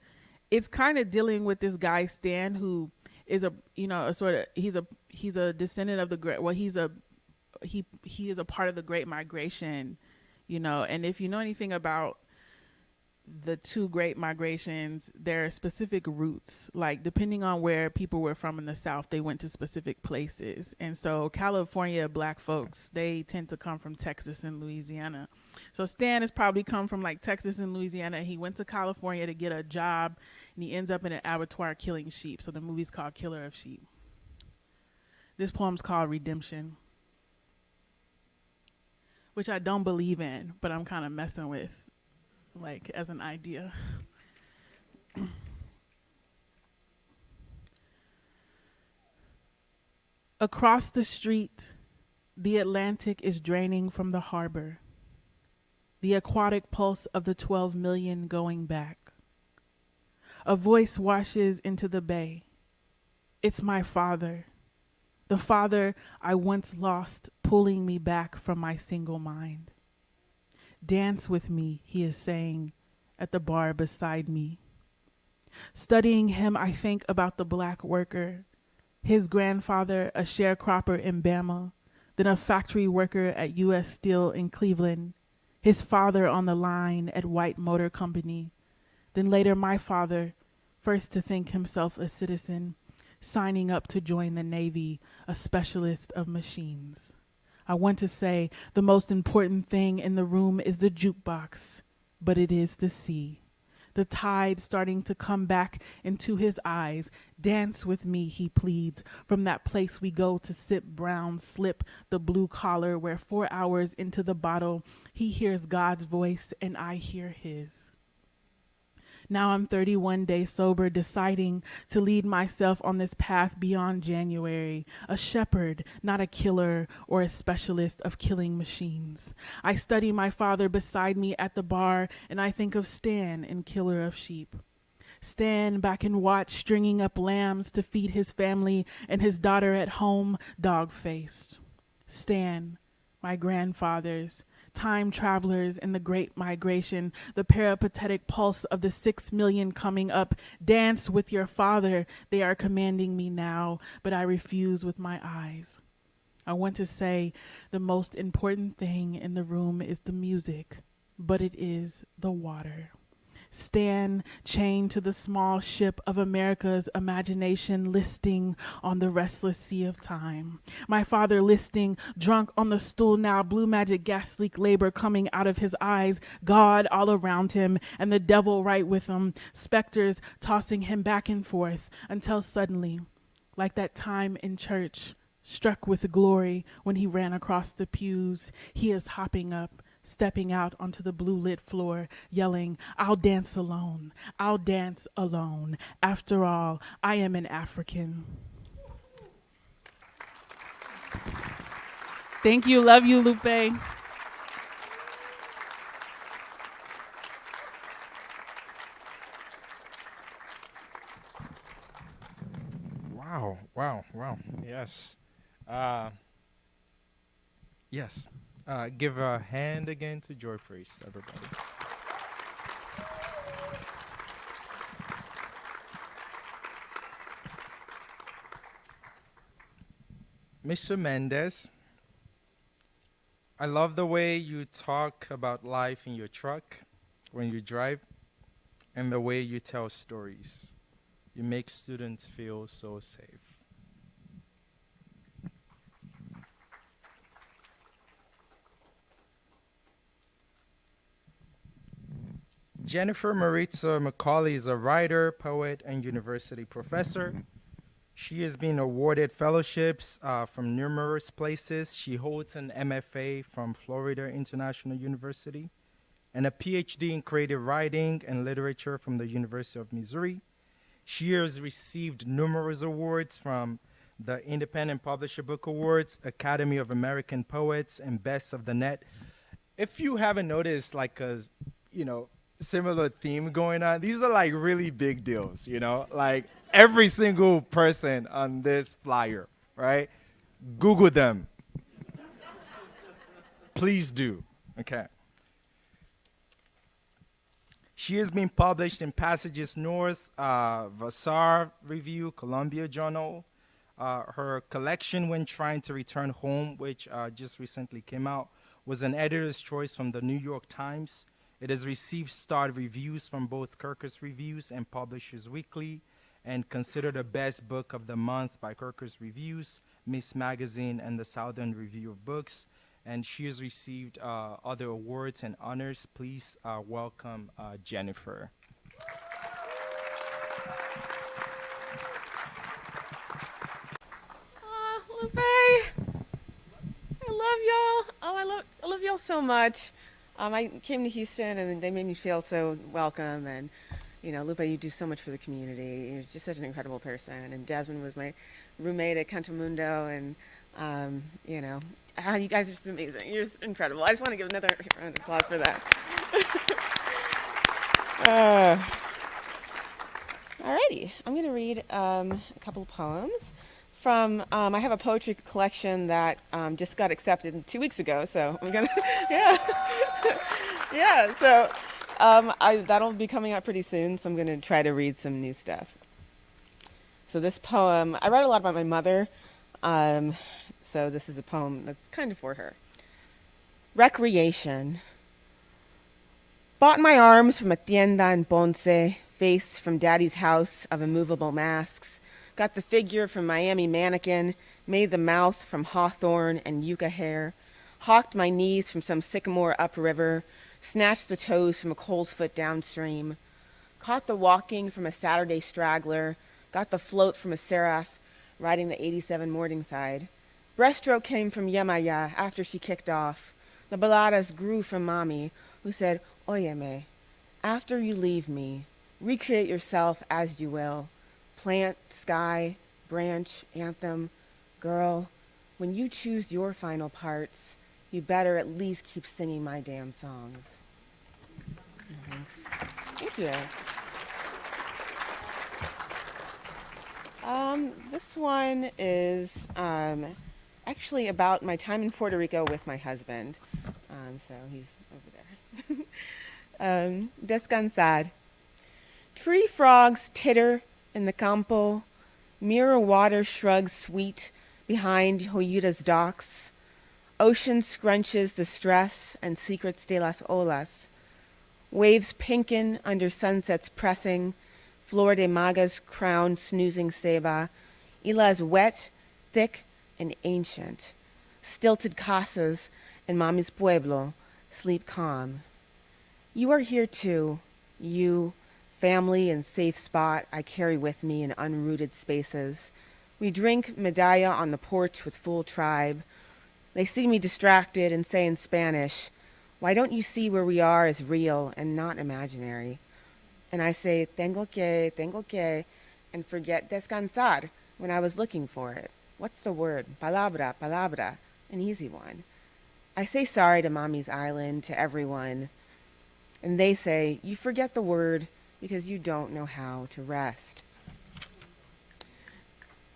it's kind of dealing with this guy Stan, who is he's a descendant of the great. Well, he is a part of the Great Migration, And if you know anything about the two Great Migrations, there are specific routes. Like depending on where people were from in the South, they went to specific places. And so California Black folks, they tend to come from Texas and Louisiana. So Stan has probably come from like Texas and Louisiana. He went to California to get a job, and he ends up in an abattoir killing sheep. So the movie's called Killer of Sheep. This poem's called Redemption, which I don't believe in, but I'm kind of messing with, like, as an idea. Across the street, the Atlantic is draining from the harbor, the aquatic pulse of the 12 million going back. A voice washes into the bay. It's my father, the father I once lost, pulling me back from my single mind. Dance with me, he is saying at the bar beside me. Studying him, I think about the black worker, his grandfather a sharecropper in Bama, then a factory worker at U.S. Steel in Cleveland, his father on the line at White Motor Company, then later my father, first to think himself a citizen, signing up to join the Navy, a specialist of machines. I want to say the most important thing in the room is the jukebox, but it is the sea. The tide starting to come back into his eyes. Dance with me, he pleads, from that place we go to sip brown, slip the blue collar, where 4 hours into the bottle, he hears God's voice and I hear his. Now I'm 31 days sober, deciding to lead myself on this path beyond January. A shepherd, not a killer or a specialist of killing machines. I study my father beside me at the bar, and I think of Stan in Killer of Sheep. Stan back and watch stringing up lambs to feed his family and his daughter at home, dog-faced. Stan, my grandfathers, time travelers in the Great Migration, the peripatetic pulse of the 6 million coming up. Dance with your father, they are commanding me now, but I refuse with my eyes. I want to say the most important thing in the room is the music, but it is the water. Stan chained to the small ship of America's imagination, listing on the restless sea of time. My father listing, drunk on the stool now, blue magic gas leak labor coming out of his eyes, God all around him and the devil right with him, specters tossing him back and forth until suddenly, like that time in church, struck with glory when he ran across the pews, he is hopping up, stepping out onto the blue lit floor, yelling, I'll dance alone. I'll dance alone. After all, I am an African. Thank you. Love you, Lupe. Wow, wow, wow. Yes. Yes. Give a hand again to Joy Priest, everybody. Mr. Mendez, I love the way you talk about life in your truck when you drive and the way you tell stories. You make students feel so safe. Jennifer Maritza Macaulay is a writer, poet, and university professor. She has been awarded fellowships from numerous places. She holds an MFA from Florida International University and a PhD in creative writing and literature from the University of Missouri. She has received numerous awards from the Independent Publisher Book Awards, Academy of American Poets, and Best of the Net. If you haven't noticed, like a, similar theme going on, these are like really big deals, like every single person on this flyer, right? Google them. Please do. Okay. She has been published in Passages North, Vassar Review, Columbia Journal. Her collection, When Trying to Return Home, which just recently came out, was an editor's choice from the New York Times. It has received starred reviews from both Kirkus Reviews and Publishers Weekly, and considered the best book of the month by Kirkus Reviews, Miss Magazine, and the Southern Review of Books. And she has received other awards and honors. Please welcome Jennifer. Lupe, I love y'all. Oh, I love y'all so much. I came to Houston and they made me feel so welcome. And, Lupe, you do so much for the community. You're just such an incredible person. And Jasmine was my roommate at Cantamundo. And, you guys are just amazing. You're just incredible. I just want to give another round of applause for that. Alrighty, I'm going to read a couple of poems from, I have a poetry collection that just got accepted 2 weeks ago, so I'm gonna, yeah. Yeah, so that'll be coming out pretty soon, so I'm gonna try to read some new stuff. So this poem, I write a lot about my mother, so this is a poem that's kind of for her. Recreation. Bought my arms from a tienda in Ponce, face from daddy's house of immovable masks, got the figure from Miami Mannequin, made the mouth from hawthorn and yucca hair, hawked my knees from some sycamore upriver, snatched the toes from a coal's foot downstream, caught the walking from a Saturday straggler, got the float from a seraph riding the 87 Morningside. Breaststroke came from Yemaya after she kicked off. The baladas grew from Mommy, who said, Óyeme, after you leave me, recreate yourself as you will. Plant, sky, branch, anthem, girl, when you choose your final parts, you better at least keep singing my damn songs. Thanks. Thank you. This one is actually about my time in Puerto Rico with my husband. So he's over there. Descansar. Tree frogs titter in the campo. Mirror water shrugs sweet behind Hoyuta's docks. Ocean scrunches the stress and secrets de las olas. Waves pinken under sunsets pressing. Flor de Maga's crowned snoozing ceiba. Ila's wet, thick, and ancient. Stilted casas in Mommy's pueblo sleep calm. You are here too, you, family and safe spot I carry with me in unrooted spaces. We drink medalla on the porch with full tribe. They see me distracted and say in Spanish, why don't you see where we are as real and not imaginary? And I say, tengo que, and forget descansar when I was looking for it. What's the word? Palabra, palabra, an easy one. I say sorry to Mommy's Island, to everyone. And they say, you forget the word because you don't know how to rest.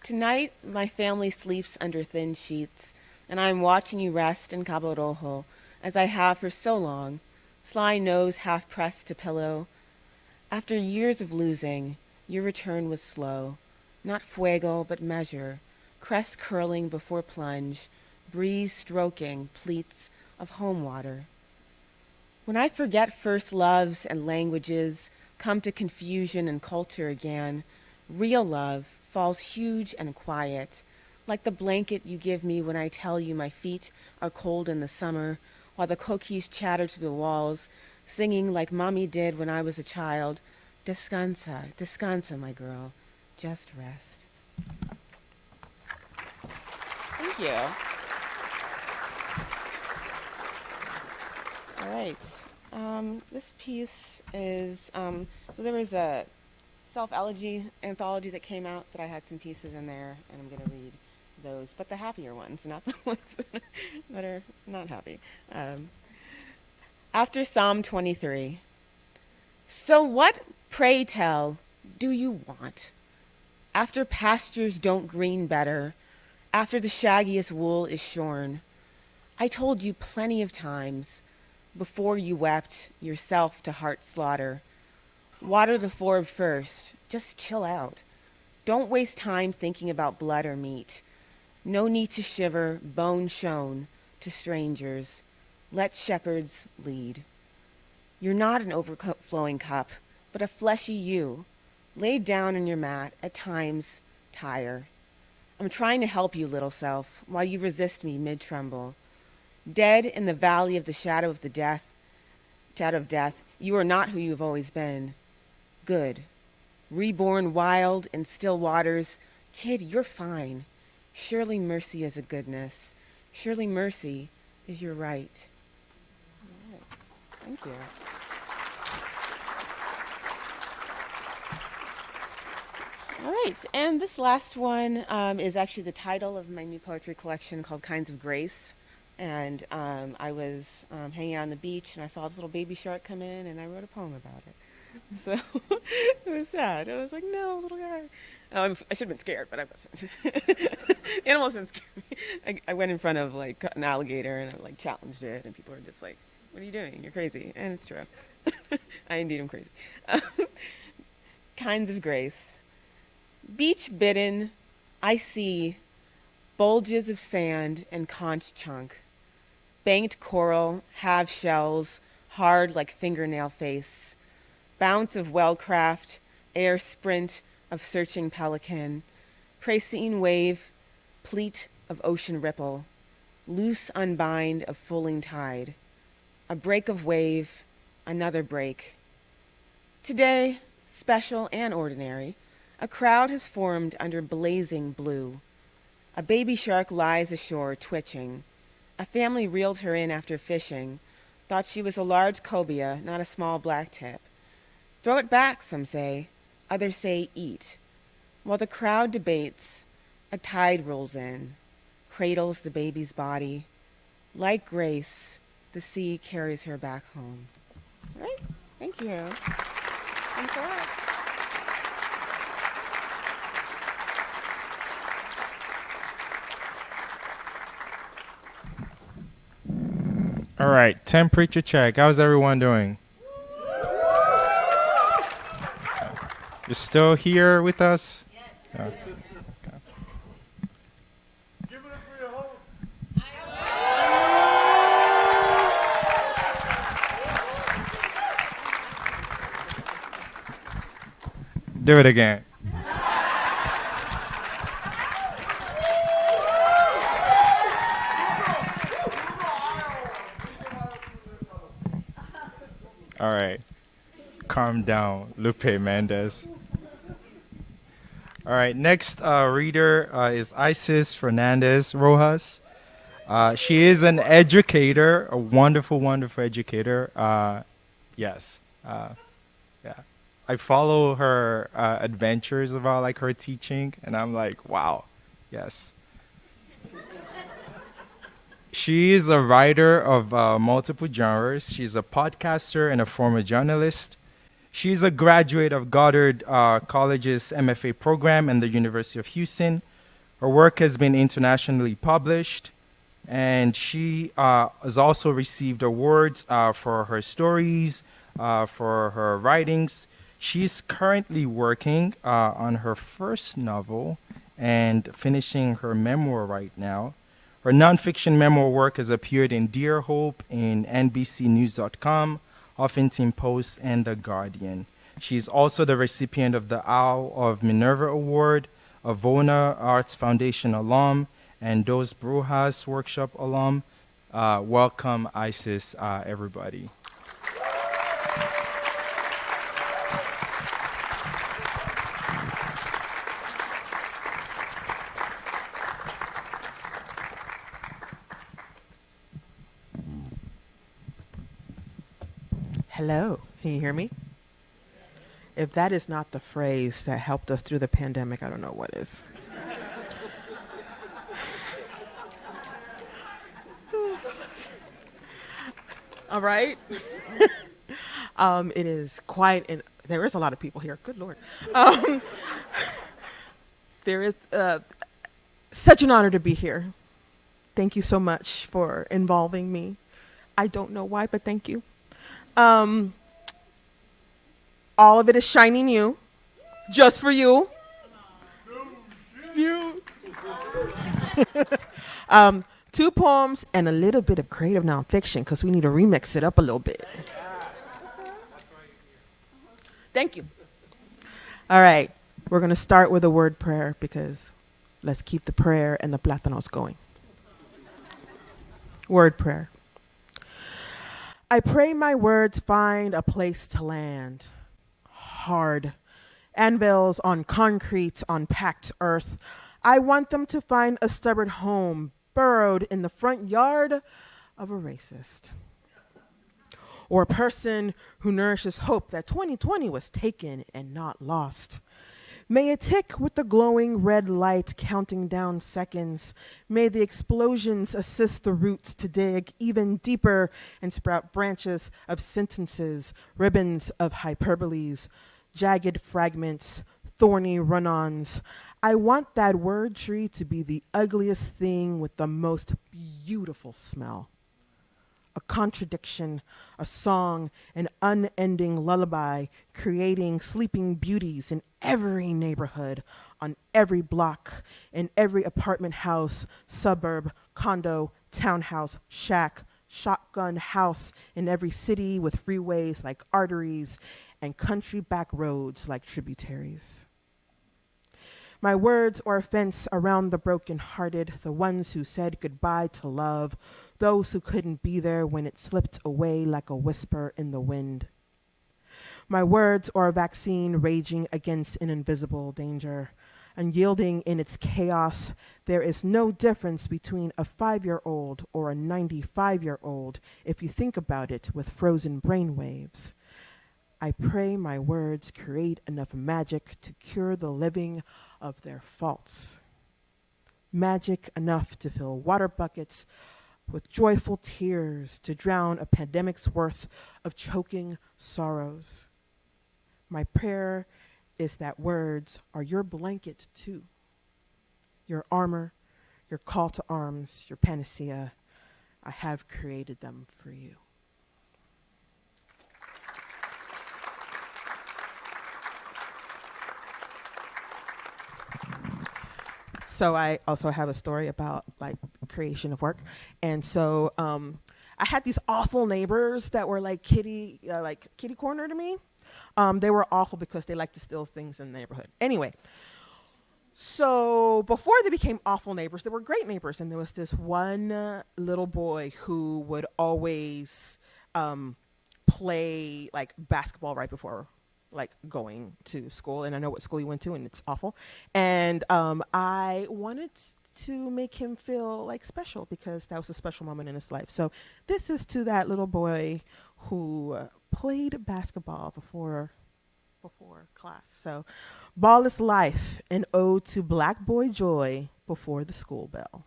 Tonight, my family sleeps under thin sheets, and I'm watching you rest in Cabo Rojo, as I have for so long, sly nose half pressed to pillow. After years of losing, your return was slow, not fuego, but measure, crest curling before plunge, breeze stroking pleats of home water. When I forget first loves and languages, come to confusion and culture again, real love falls huge and quiet, like the blanket you give me when I tell you my feet are cold in the summer, while the coquis chatter to the walls, singing like Mommy did when I was a child, descansa, descansa, my girl, just rest. Thank you. All right. This piece is, so there was a self-elegy anthology that came out that I had some pieces in there, and I'm going to read those, but the happier ones, not the ones that are not happy. After Psalm 23. So what, pray tell, do you want? After pastures don't green better, after the shaggiest wool is shorn, I told you plenty of times, before you wept yourself to heart slaughter, water the forb first, just chill out. Don't waste time thinking about blood or meat. No need to shiver, bone shown, to strangers. Let shepherds lead. You're not an overflowing cup, but a fleshy you, laid down on your mat, at times tire. I'm trying to help you, little self, while you resist me mid-tremble. Dead in the valley of the shadow of death, you are not who you've always been. Good. Reborn wild in still waters, kid, you're fine. Surely mercy is a goodness. Surely mercy is your right. All right. Thank you. All right, and this last one is actually the title of my new poetry collection called Kinds of Grace. And I was hanging out on the beach, and I saw this little baby shark come in, and I wrote a poem about it. So it was sad. I was like, no, little guy. I should have been scared, but I wasn't. Animals didn't scare me. I went in front of like an alligator and I like challenged it, and people were just like, "What are you doing? You're crazy." And it's true. I indeed am crazy. Kinds of grace. Beach bitten, I see bulges of sand and conch chunk. Banked coral, half shells, hard like fingernail face. Bounce of wellcraft, air sprint of searching pelican. Praesine wave, pleat of ocean ripple. Loose unbind of fulling tide. A break of wave, another break. Today, special and ordinary, a crowd has formed under blazing blue. A baby shark lies ashore, twitching. A family reeled her in after fishing, thought she was a large cobia, not a small blacktip. Throw it back, some say. Others say eat. While the crowd debates, a tide rolls in, cradles the baby's body. Like grace, the sea carries her back home. Right? Thank you. Thanks a lot. All right, temperature check. How's everyone doing? You're still here with us? Yes. Do it again. All right. Calm down, Lupe Mendez. All right, next reader is Isis Fernandez Rojas. She is an educator, a wonderful, wonderful educator. Yes. Yeah. I follow her adventures about like her teaching, and I'm like, wow, yes. She is a writer of multiple genres. She's a podcaster and a former journalist. She's a graduate of Goddard College's MFA program and the University of Houston. Her work has been internationally published, and she has also received awards for her stories, for her writings. She's currently working on her first novel and finishing her memoir right now. Her nonfiction memoir work has appeared in Dear Hope, in NBCnews.com, Huffington Post, and The Guardian. She's also the recipient of the Owl of Minerva Award, a Vona Arts Foundation alum, and Dos Brujas Workshop alum. Welcome, Isis, everybody. Hello, can you hear me? If that is not the phrase that helped us through the pandemic, I don't know what is. All right. It is quite, there is a lot of people here, good Lord. There is such an honor to be here. Thank you so much for involving me. I don't know why, but thank you. All of it is shiny new, just for you. You. 2 poems and a little bit of creative nonfiction because we need to remix it up a little bit. Thank you. All right, we're going to start with a word prayer because let's keep the prayer and the plátanos going. Word prayer. I pray my words find a place to land. Hard. Anvils on concrete, on packed earth. I want them to find a stubborn home burrowed in the front yard of a racist. Or a person who nourishes hope that 2020 was taken and not lost. May it tick with the glowing red light counting down seconds. May the explosions assist the roots to dig even deeper and sprout branches of sentences, ribbons of hyperboles, jagged fragments, thorny run-ons. I want that word tree to be the ugliest thing with the most beautiful smell. A contradiction, a song, an unending lullaby, creating sleeping beauties in every neighborhood, on every block, in every apartment house, suburb, condo, townhouse, shack, shotgun house, in every city with freeways like arteries and country back roads like tributaries. My words are a fence around the broken-hearted, the ones who said goodbye to love, those who couldn't be there when it slipped away like a whisper in the wind. My words are a vaccine raging against an invisible danger. Unyielding in its chaos, there is no difference between a 5-year-old or a 95-year-old if you think about it with frozen brainwaves. I pray my words create enough magic to cure the living of their faults. Magic enough to fill water buckets with joyful tears to drown a pandemic's worth of choking sorrows. My prayer is that words are your blanket too, your armor, your call to arms, your panacea. I have created them for you. So I also have a story about like creation of work. And so I had these awful neighbors that were like kitty corner to me. They were awful because they liked to steal things in the neighborhood. Anyway, so before they became awful neighbors, they were great neighbors. And there was this one little boy who would always play like basketball right before like going to school, and I know what school he went to, and it's awful. And I wanted to make him feel like special because that was a special moment in his life. So this is to that little boy who played basketball before class. So ball is life, an ode to black boy joy before the school bell.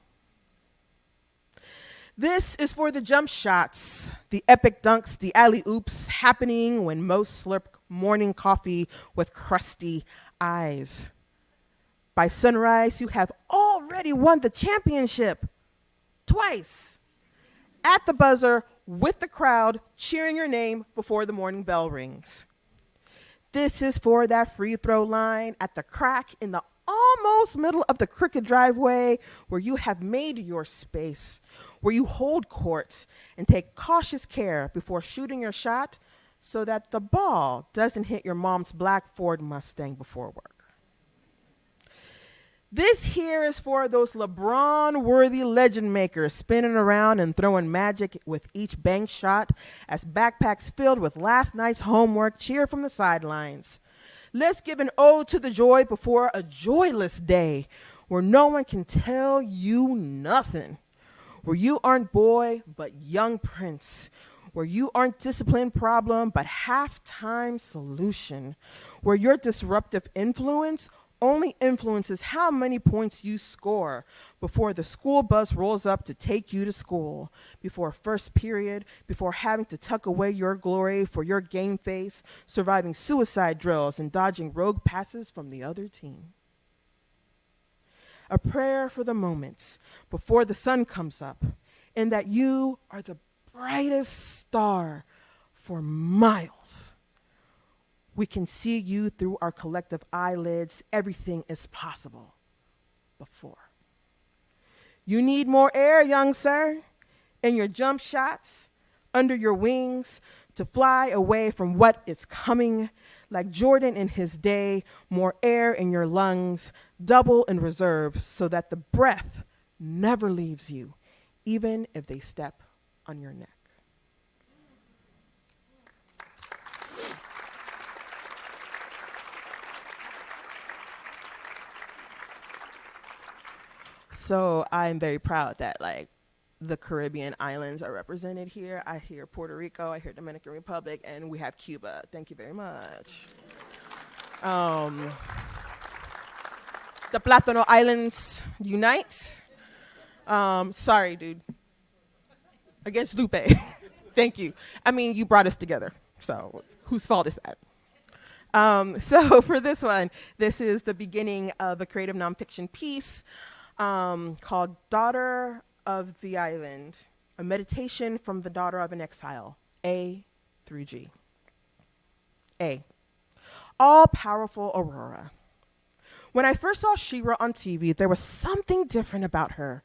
This is for the jump shots, the epic dunks, the alley-oops happening when most slurp morning coffee with crusty eyes. By sunrise, you have already won the championship twice. At the buzzer, with the crowd cheering your name before the morning bell rings. This is for that free throw line at the crack in the almost middle of the crooked driveway where you have made your space, where you hold court and take cautious care before shooting your shot so that the ball doesn't hit your mom's black Ford Mustang before work. This here is for those LeBron-worthy legend makers spinning around and throwing magic with each bank shot as backpacks filled with last night's homework cheer from the sidelines. Let's give an ode to the joy before a joyless day where no one can tell you nothing, where you aren't boy but young prince, where you aren't discipline problem but halftime solution, where your disruptive influence only influences how many points you score before the school bus rolls up to take you to school, before first period, before having to tuck away your glory for your game face, surviving suicide drills and dodging rogue passes from the other team. A prayer for the moments before the sun comes up, in that you are the brightest star for miles. We can see you through our collective eyelids. Everything is possible before. You need more air, young sir, in your jump shots, under your wings, to fly away from what is coming. Like Jordan in his day, more air in your lungs, double in reserve, so that the breath never leaves you, even if they step on your neck. So I'm very proud that like the Caribbean islands are represented here. I hear Puerto Rico, I hear Dominican Republic, and we have Cuba. Thank you very much. The Plátano Islands unite. Sorry, dude. Against Lupe. Thank you. I mean, you brought us together. So whose fault is that? So for this one, this is the beginning of a creative nonfiction piece called Daughter of the Island, a meditation from the daughter of an exile, A through G. A, all-powerful Aurora. When I first saw She-Ra on TV, there was something different about her.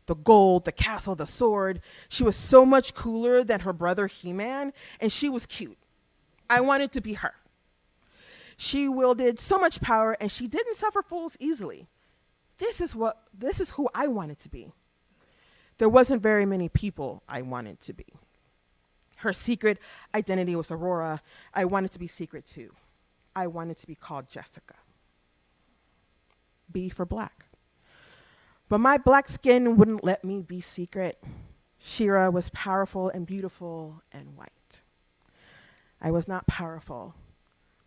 The gold, the castle, the sword. She was so much cooler than her brother He-Man, and she was cute. I wanted to be her. She wielded so much power, and she didn't suffer fools easily. This is who I wanted to be. There wasn't very many people I wanted to be. Her secret identity was Aurora. I wanted to be secret too. I wanted to be called Jessica. B for black. But my black skin wouldn't let me be secret. She-Ra was powerful and beautiful and white. I was not powerful.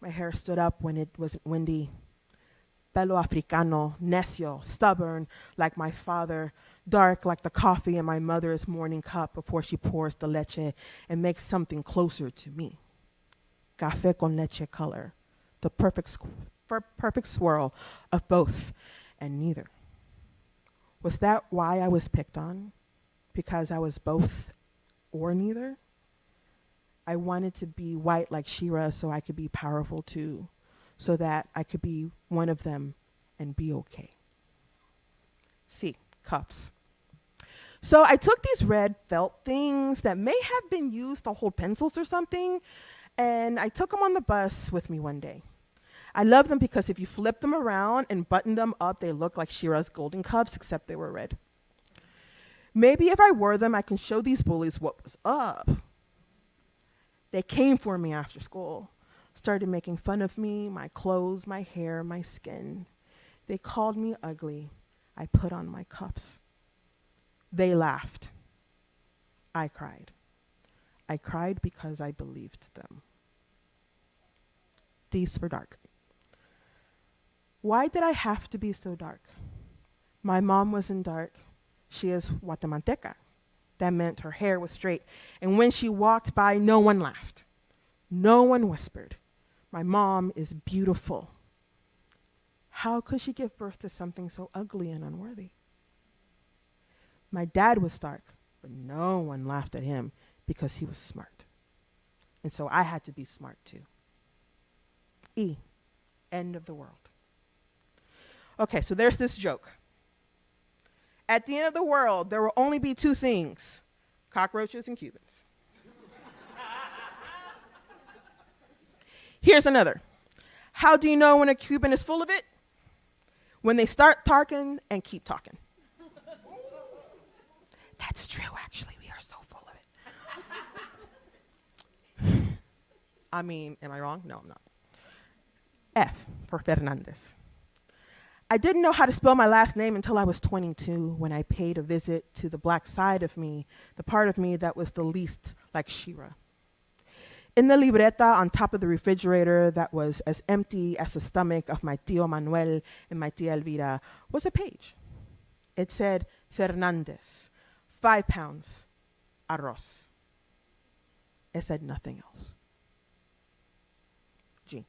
My hair stood up when it wasn't windy. Pelo africano, necio, stubborn like my father, dark like the coffee in my mother's morning cup before she pours the leche and makes something closer to me. Café con leche color, the perfect swirl of both and neither. Was that why I was picked on? Because I was both or neither? I wanted to be white like She-Ra so I could be powerful too, so that I could be one of them and be okay. C, cuffs. So I took these red felt things that may have been used to hold pencils or something, and I took them on the bus with me one day. I love them because if you flip them around and button them up, they look like She-Ra's golden cuffs, except they were red. Maybe if I wore them, I can show these bullies what was up. They came for me after school, started making fun of me, my clothes, my hair, my skin. They called me ugly. I put on my cuffs. They laughed. I cried. I cried because I believed them. D's for dark. Why did I have to be so dark? My mom wasn't dark. She is Guatemalteca. That meant her hair was straight. And when she walked by, no one laughed. No one whispered. My mom is beautiful. How could she give birth to something so ugly and unworthy? My dad was dark, but no one laughed at him because he was smart. And so I had to be smart too. E, end of the world. Okay, so there's this joke. At the end of the world, there will only be two things, cockroaches and Cubans. Here's another. How do you know when a Cuban is full of it? When they start talking and keep talking. That's true, actually. We are so full of it. I mean, am I wrong? No, I'm not. F for Fernandez. I didn't know how to spell my last name until I was 22 when I paid a visit to the black side of me, the part of me that was the least like She-Ra. In the libreta on top of the refrigerator that was as empty as the stomach of my tío Manuel and my tía Elvira was a page. It said, Fernandez, 5 pounds, arroz. It said nothing else. G.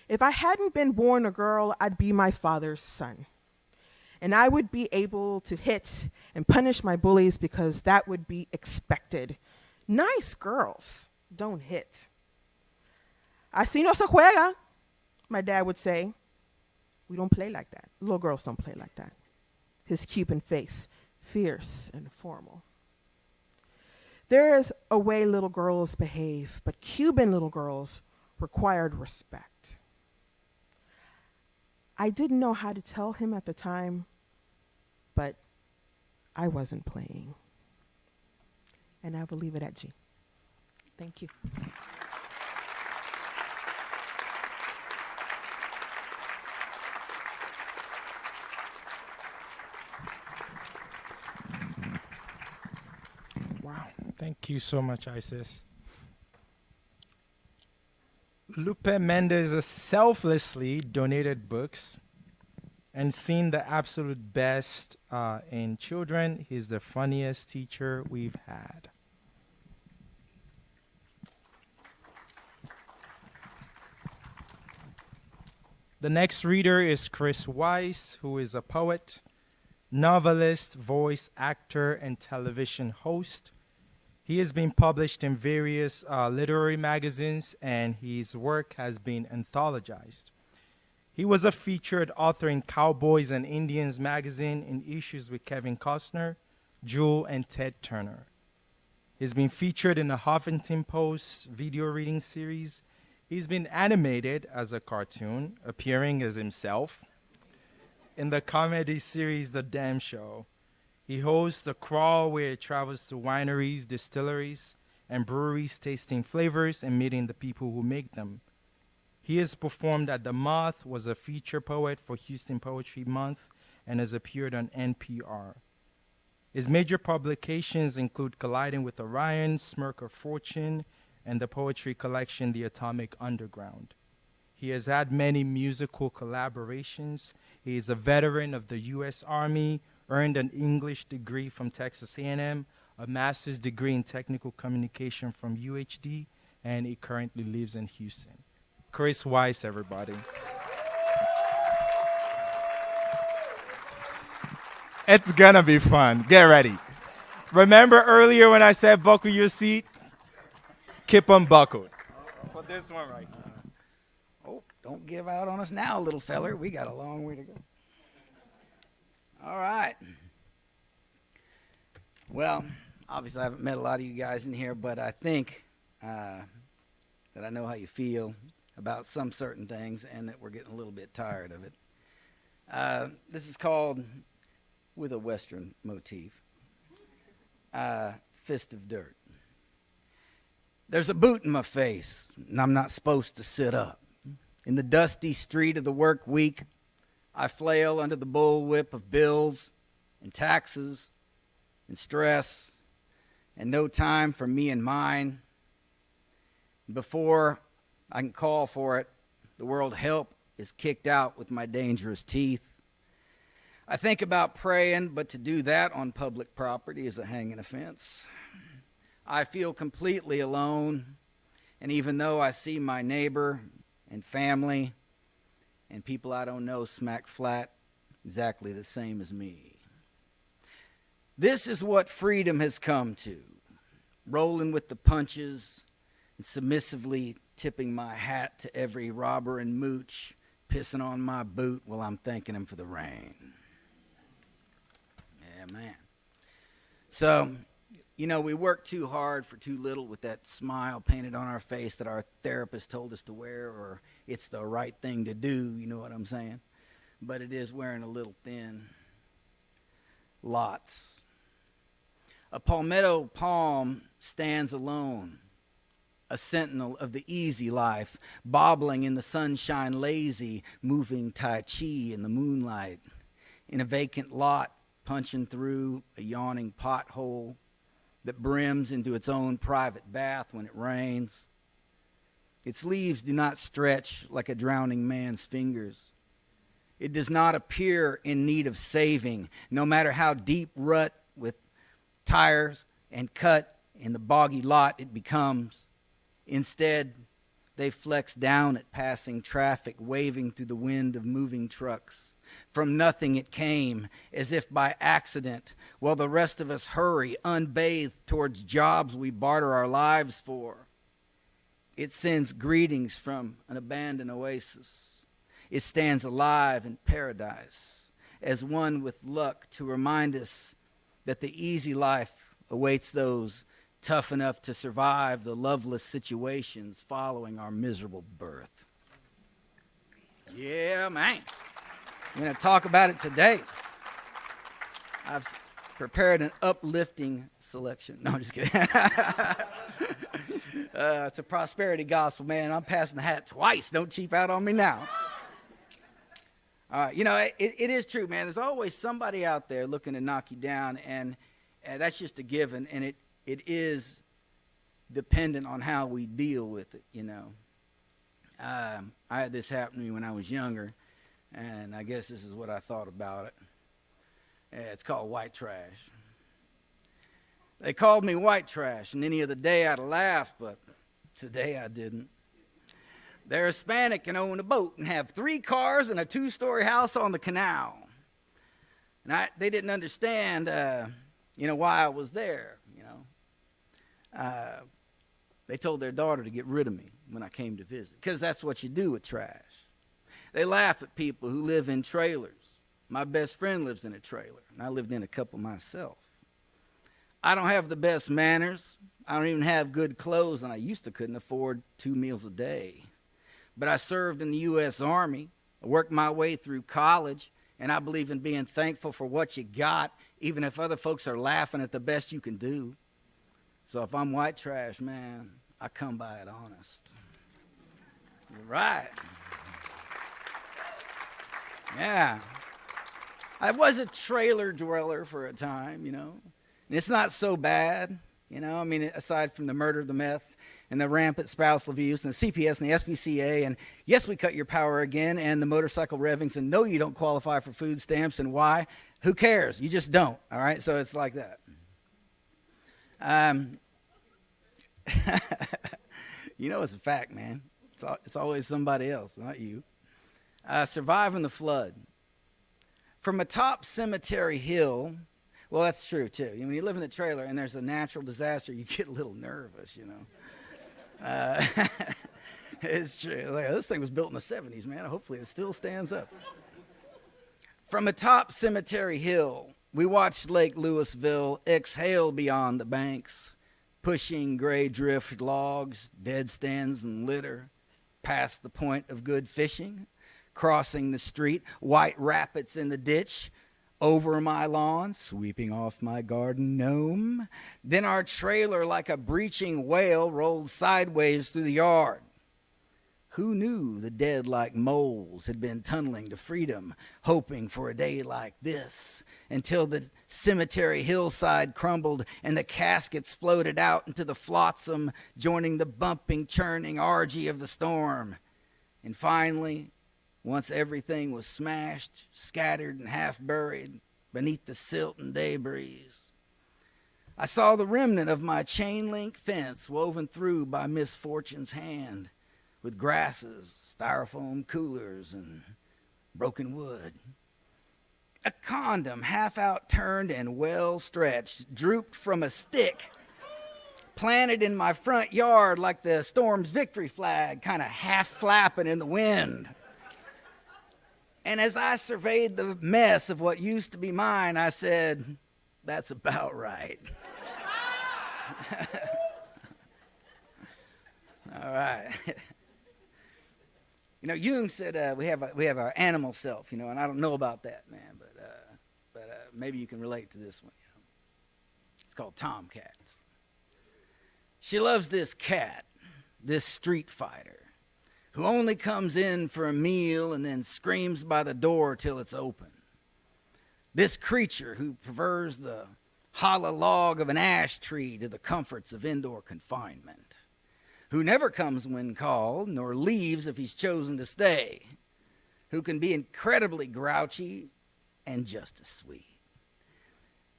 If I hadn't been born a girl, I'd be my father's son. And I would be able to hit and punish my bullies because that would be expected. Nice girls don't hit. Así no se juega, my dad would say. We don't play like that. Little girls don't play like that. His Cuban face, fierce and formal. There is a way little girls behave, but Cuban little girls required respect. I didn't know how to tell him at the time, but I wasn't playing. And I will leave it at G. Thank you. Wow. Thank you so much, Isis. Lupe Mendez has selflessly donated books and seen the absolute best in children. He's the funniest teacher we've had. The next reader is Chris Weiss, who is a poet, novelist, voice actor, and television host. He has been published in various literary magazines, and his work has been anthologized. He was a featured author in Cowboys and Indians magazine in issues with Kevin Costner, Jewel, and Ted Turner. He's been featured in the Huffington Post video reading series. He's been animated as a cartoon, appearing as himself in the comedy series The Damn Show. He hosts The Crawl, where he travels to wineries, distilleries, and breweries, tasting flavors and meeting the people who make them. He has performed at The Moth, was a feature poet for Houston Poetry Month, and has appeared on NPR. His major publications include Colliding with Orion, Smirk of Fortune, and the poetry collection The Atomic Underground. He has had many musical collaborations. He is a veteran of the U.S. Army, earned an English degree from Texas A&M, a master's degree in technical communication from UHD, and he currently lives in Houston. Chris Weiss, everybody. It's gonna be fun. Get ready. Remember earlier when I said buckle your seat? Keep them buckled. For this one right here. Oh, don't give out on us now, little feller. We got a long way to go. All right. Well, obviously I haven't met a lot of you guys in here, but I think that I know how you feel about some certain things and that we're getting a little bit tired of it. This is called, with a Western motif, Fist of Dirt. There's a boot in my face, and I'm not supposed to sit up. In the dusty street of the work week, I flail under the bullwhip of bills and taxes and stress and no time for me and mine. Before I can call for it, the world help is kicked out with my dangerous teeth. I think about praying, but to do that on public property is a hanging offense. I feel completely alone, and even though I see my neighbor and family and people I don't know smack flat exactly the same as me. This is what freedom has come to, rolling with the punches and submissively tipping my hat to every robber and mooch pissing on my boot while I'm thanking him for the rain. Yeah, man. So, you know, we work too hard for too little with that smile painted on our face that our therapist told us to wear, or it's the right thing to do, you know what I'm saying? But it is wearing a little thin. Lots. A palmetto palm stands alone, a sentinel of the easy life, bobbling in the sunshine, lazy, moving Tai Chi in the moonlight, in a vacant lot, punching through a yawning pothole that brims into its own private bath when it rains. Its leaves do not stretch like a drowning man's fingers. It does not appear in need of saving, no matter how deep rut with tires and cut in the boggy lot it becomes. Instead, they flex down at passing traffic, waving through the wind of moving trucks. From nothing it came, as if by accident, while the rest of us hurry, unbathed, towards jobs we barter our lives for. It sends greetings from an abandoned oasis. It stands alive in paradise, as one with luck to remind us that the easy life awaits those tough enough to survive the loveless situations following our miserable birth. Yeah, man. I'm going to talk about it today. I've prepared an uplifting selection. No, I'm just kidding. It's a prosperity gospel, man. I'm passing the hat twice. Don't cheap out on me now. All right, you know, it is true, man. There's always somebody out there looking to knock you down, and that's just a given, and it is dependent on how we deal with it, you know. I had this happen to me when I was younger, and I guess this is what I thought about it. It's called white trash. They called me white trash, and any other day I'd laugh, but today I didn't. They're Hispanic and own a boat and have 3 cars and a 2-story house on the canal. And they didn't understand, why I was there, They told their daughter to get rid of me when I came to visit, because that's what you do with trash. They laugh at people who live in trailers. My best friend lives in a trailer, and I lived in a couple myself. I don't have the best manners. I don't even have good clothes, and I used to couldn't afford 2 meals a day. But I served in the U.S. Army. I worked my way through college, and I believe in being thankful for what you got, even if other folks are laughing at the best you can do. So if I'm white trash, man, I come by it honest. You're right. Yeah. I was a trailer dweller for a time, And it's not so bad, aside from the murder of the meth and the rampant spousal abuse and the CPS and the SPCA, and yes, we cut your power again, and the motorcycle revvings, and no, you don't qualify for food stamps, and why? Who cares? You just don't, all right? So it's like that. It's a fact, man. It's always somebody else, not you. Surviving the flood. From atop Cemetery Hill, well, that's true, too. When you live in the trailer and there's a natural disaster, you get a little nervous, It's true. This thing was built in the 70s, man. Hopefully it still stands up. From atop Cemetery Hill, we watched Lake Louisville exhale beyond the banks, pushing gray drift logs, dead stands, and litter past the point of good fishing, crossing the street, white rapids in the ditch, over my lawn, sweeping off my garden gnome. Then our trailer, like a breaching whale, rolled sideways through the yard. Who knew the dead like moles had been tunneling to freedom, hoping for a day like this, until the cemetery hillside crumbled and the caskets floated out into the flotsam, joining the bumping, churning orgy of the storm. And finally, once everything was smashed, scattered, and half buried beneath the silt and debris, I saw the remnant of my chain-link fence woven through by misfortune's hand, with grasses, styrofoam coolers, and broken wood. A condom, half outturned and well stretched, drooped from a stick planted in my front yard like the storm's victory flag, kind of half flapping in the wind. And as I surveyed the mess of what used to be mine, I said, that's about right. All right. Jung said we have our animal self, and I don't know about that, man, but maybe you can relate to this one. It's called Tomcats. She loves this cat, this street fighter, who only comes in for a meal and then screams by the door till it's open. This creature who prefers the hollow log of an ash tree to the comforts of indoor confinement, who never comes when called, nor leaves if he's chosen to stay, who can be incredibly grouchy and just as sweet.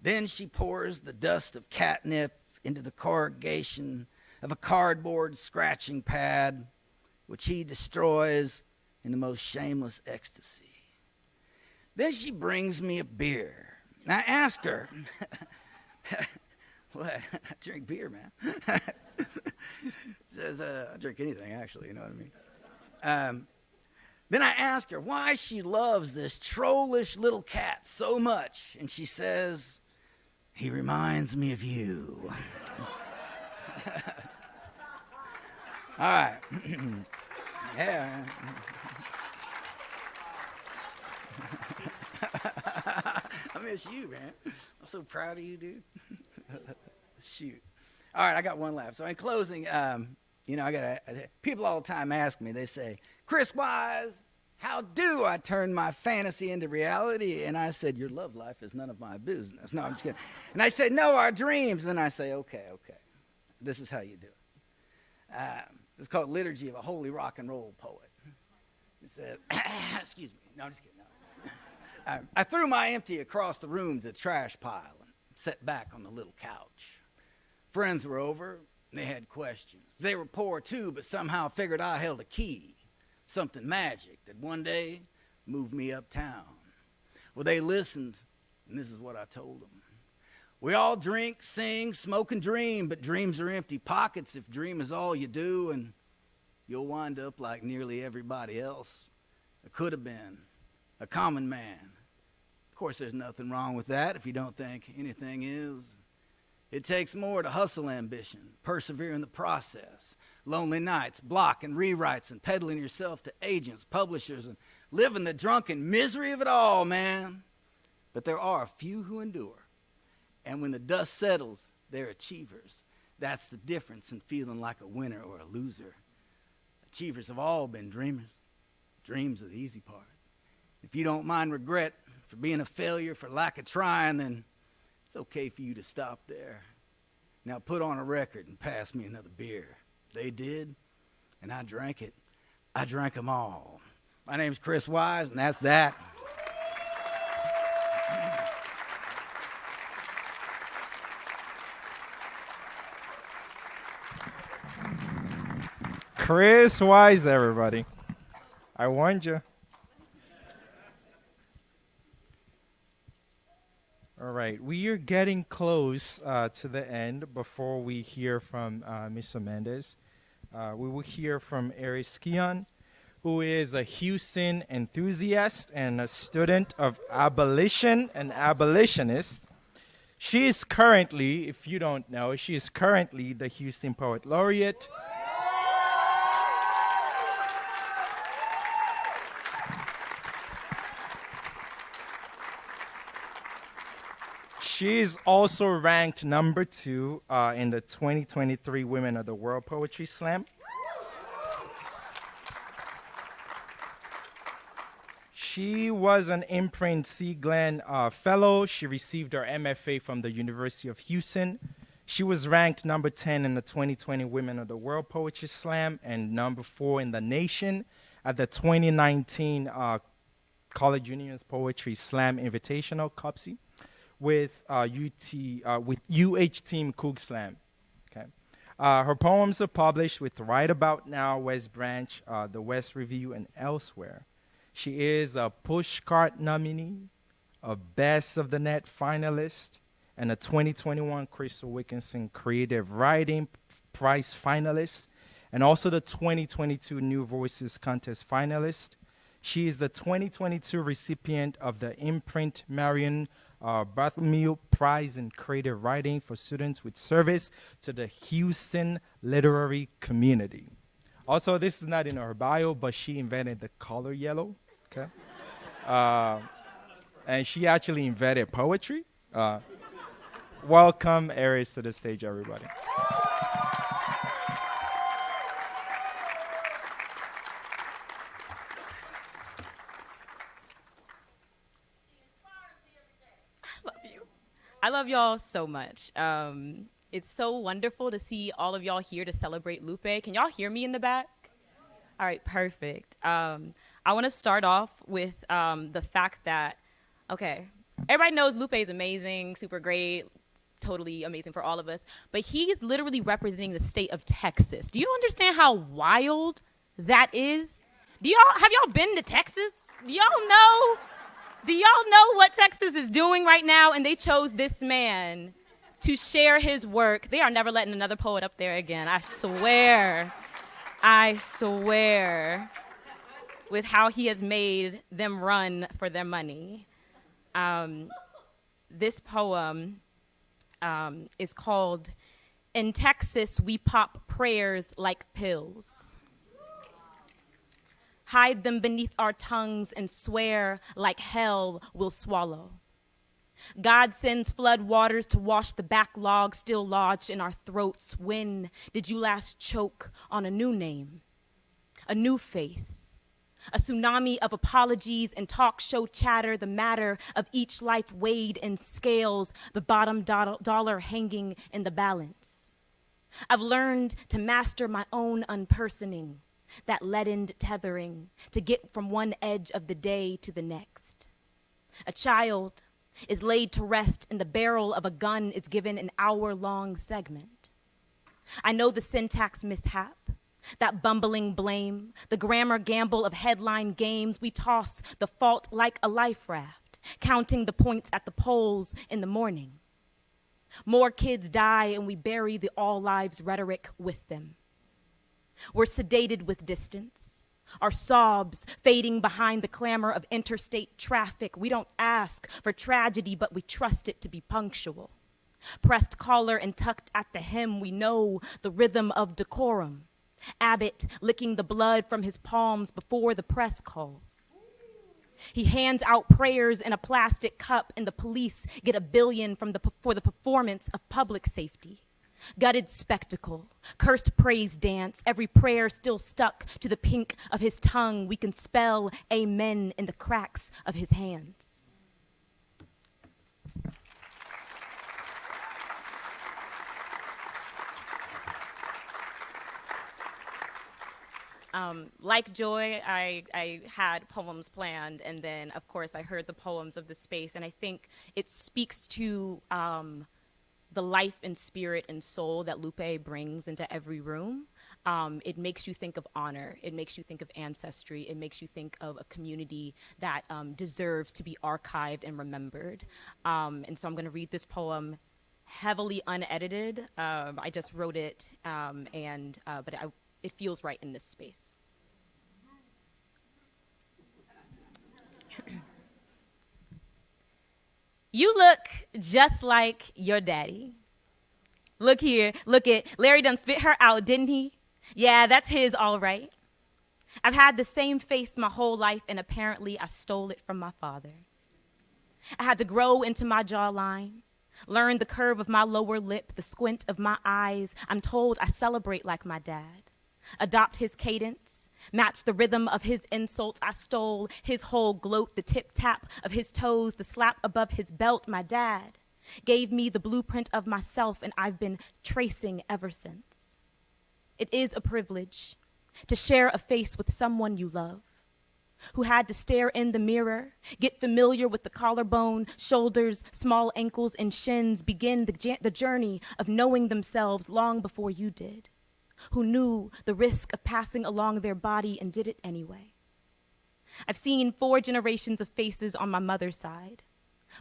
Then she pours the dust of catnip into the corrugation of a cardboard scratching pad, which he destroys in the most shameless ecstasy. Then she brings me a beer. And I asked her, what? I drink beer, man. Says, I drink anything, actually, you know what I mean? Then I asked her why she loves this trollish little cat so much. And she says, he reminds me of you. All right. Yeah. I miss you, man. I'm so proud of you, dude. Shoot. All right, I got one left. So in closing, people all the time ask me, they say, Chris Wise, how do I turn my fantasy into reality? And I said, your love life is none of my business. No, I'm just kidding. And I said, no, our dreams. And I say, okay. This is how you do it. It's called Liturgy of a Holy Rock and Roll Poet. It said, excuse me. No, I'm just kidding. No. I threw my empty across the room to the trash pile and sat back on the little couch. Friends were over. They had questions. They were poor, too, but somehow figured I held a key. something magic that one day moved me uptown. Well, they listened, and this is what I told them. We all drink, sing, smoke, and dream, but dreams are empty pockets if dream is all you do, and you'll wind up like nearly everybody else. It could have been a common man. Of course, there's nothing wrong with that if you don't think anything is. It takes more to hustle ambition, persevere in the process, lonely nights, block and rewrites, and peddling yourself to agents, publishers, and living the drunken misery of it all, man. But there are a few who endure. And when the dust settles, they're achievers. That's the difference in feeling like a winner or a loser. Achievers have all been dreamers. Dreams are the easy part. If you don't mind regret for being a failure, for lack of trying, then it's okay for you to stop there. Now put on a record and pass me another beer. They did, and I drank it. I drank them all. My name's Chris Wise, and that's that. Chris Wise, everybody. I warned you. All right, we are getting close to the end. Before we hear from Mr. Mendez, we will hear from Aries Keon, who is a Houston enthusiast and a student of abolition and abolitionist. She is currently, if you don't know, she is currently the Houston Poet Laureate. She is also ranked number 2 in the 2023 Women of the World Poetry Slam. She was an Imprint C. Glenn Fellow. She received her MFA from the University of Houston. She was ranked number 10 in the 2020 Women of the World Poetry Slam and number 4 in the nation at the 2019 College Unions Poetry Slam Invitational CUPSI. With with UH Team Coog Slam. Okay, her poems are published with Right About Now, West Branch, the West Review, and elsewhere. She is a Pushcart nominee, a Best of the Net finalist, and a 2021 Crystal Wilkinson Creative Writing Prize finalist, and also the 2022 New Voices Contest finalist. She is the 2022 recipient of the Imprint Marion Bartholomew Prize in Creative Writing for students with service to the Houston literary community. Also, this is not in her bio, but she invented the color yellow, okay? And she actually invented poetry. Welcome, Aries, to the stage, everybody. I love y'all so much. It's so wonderful to see all of y'all here to celebrate Lupe. Can y'all hear me in the back? All right, perfect. I want to start off with the fact that, okay, everybody knows Lupe is amazing, super great, totally amazing for all of us, but he is literally representing the state of Texas. Do you understand how wild that is? Have y'all been to Texas? Do y'all know what Texas is doing right now? And they chose this man to share his work. They are never letting another poet up there again. I swear, with how he has made them run for their money. This poem is called In Texas, We Pop Prayers Like Pills. Hide them beneath our tongues and swear like hell will swallow. God sends flood waters to wash the backlog still lodged in our throats. When did you last choke on a new name, a new face, a tsunami of apologies and talk show chatter, the matter of each life weighed in scales, the bottom dollar hanging in the balance? I've learned to master my own unpersoning, that leadened tethering to get from one edge of the day to the next. A child is laid to rest and the barrel of a gun is given an hour-long segment. I know the syntax mishap, That bumbling blame, the grammar gamble of headline games, we toss the fault like a life raft, counting the points at the polls in the morning. More kids die and we bury the all lives rhetoric with them. We're sedated with distance, our sobs fading behind the clamor of interstate traffic. We don't ask for tragedy, but we trust it to be punctual. Pressed collar and tucked at the hem, we know the rhythm of decorum. Abbott licking the blood from his palms before the press calls. He hands out prayers in a plastic cup, and the police get $1 billion for the performance of public safety. Gutted spectacle, cursed praise dance, every prayer still stuck to the pink of his tongue. We can spell amen in the cracks of his hands. Like Joy, I had poems planned, and then, of course, I heard the poems of the space, and I think it speaks to the life and spirit and soul that Lupe brings into every room. It makes you think of honor. It makes you think of ancestry. It makes you think of a community that deserves to be archived and remembered. And so I'm going to read this poem heavily unedited. I just wrote it, but it feels right in this space. You look just like your daddy. Look here, look it. Larry done spit her out, didn't he? Yeah, that's his, all right. I've had the same face my whole life, and apparently I stole it from my father. I had to grow into my jawline, learn the curve of my lower lip, the squint of my eyes. I'm told I celebrate like my dad. Adopt his cadence, match the rhythm of his insults. I stole his whole gloat, the tip-tap of his toes, the slap above his belt. My dad gave me the blueprint of myself, and I've been tracing ever since. It is a privilege to share a face with someone you love, who had to stare in the mirror, get familiar with the collarbone, shoulders, small ankles, and shins, begin the journey of knowing themselves long before you did, who knew the risk of passing along their body and did it anyway. I've seen 4 generations of faces on my mother's side.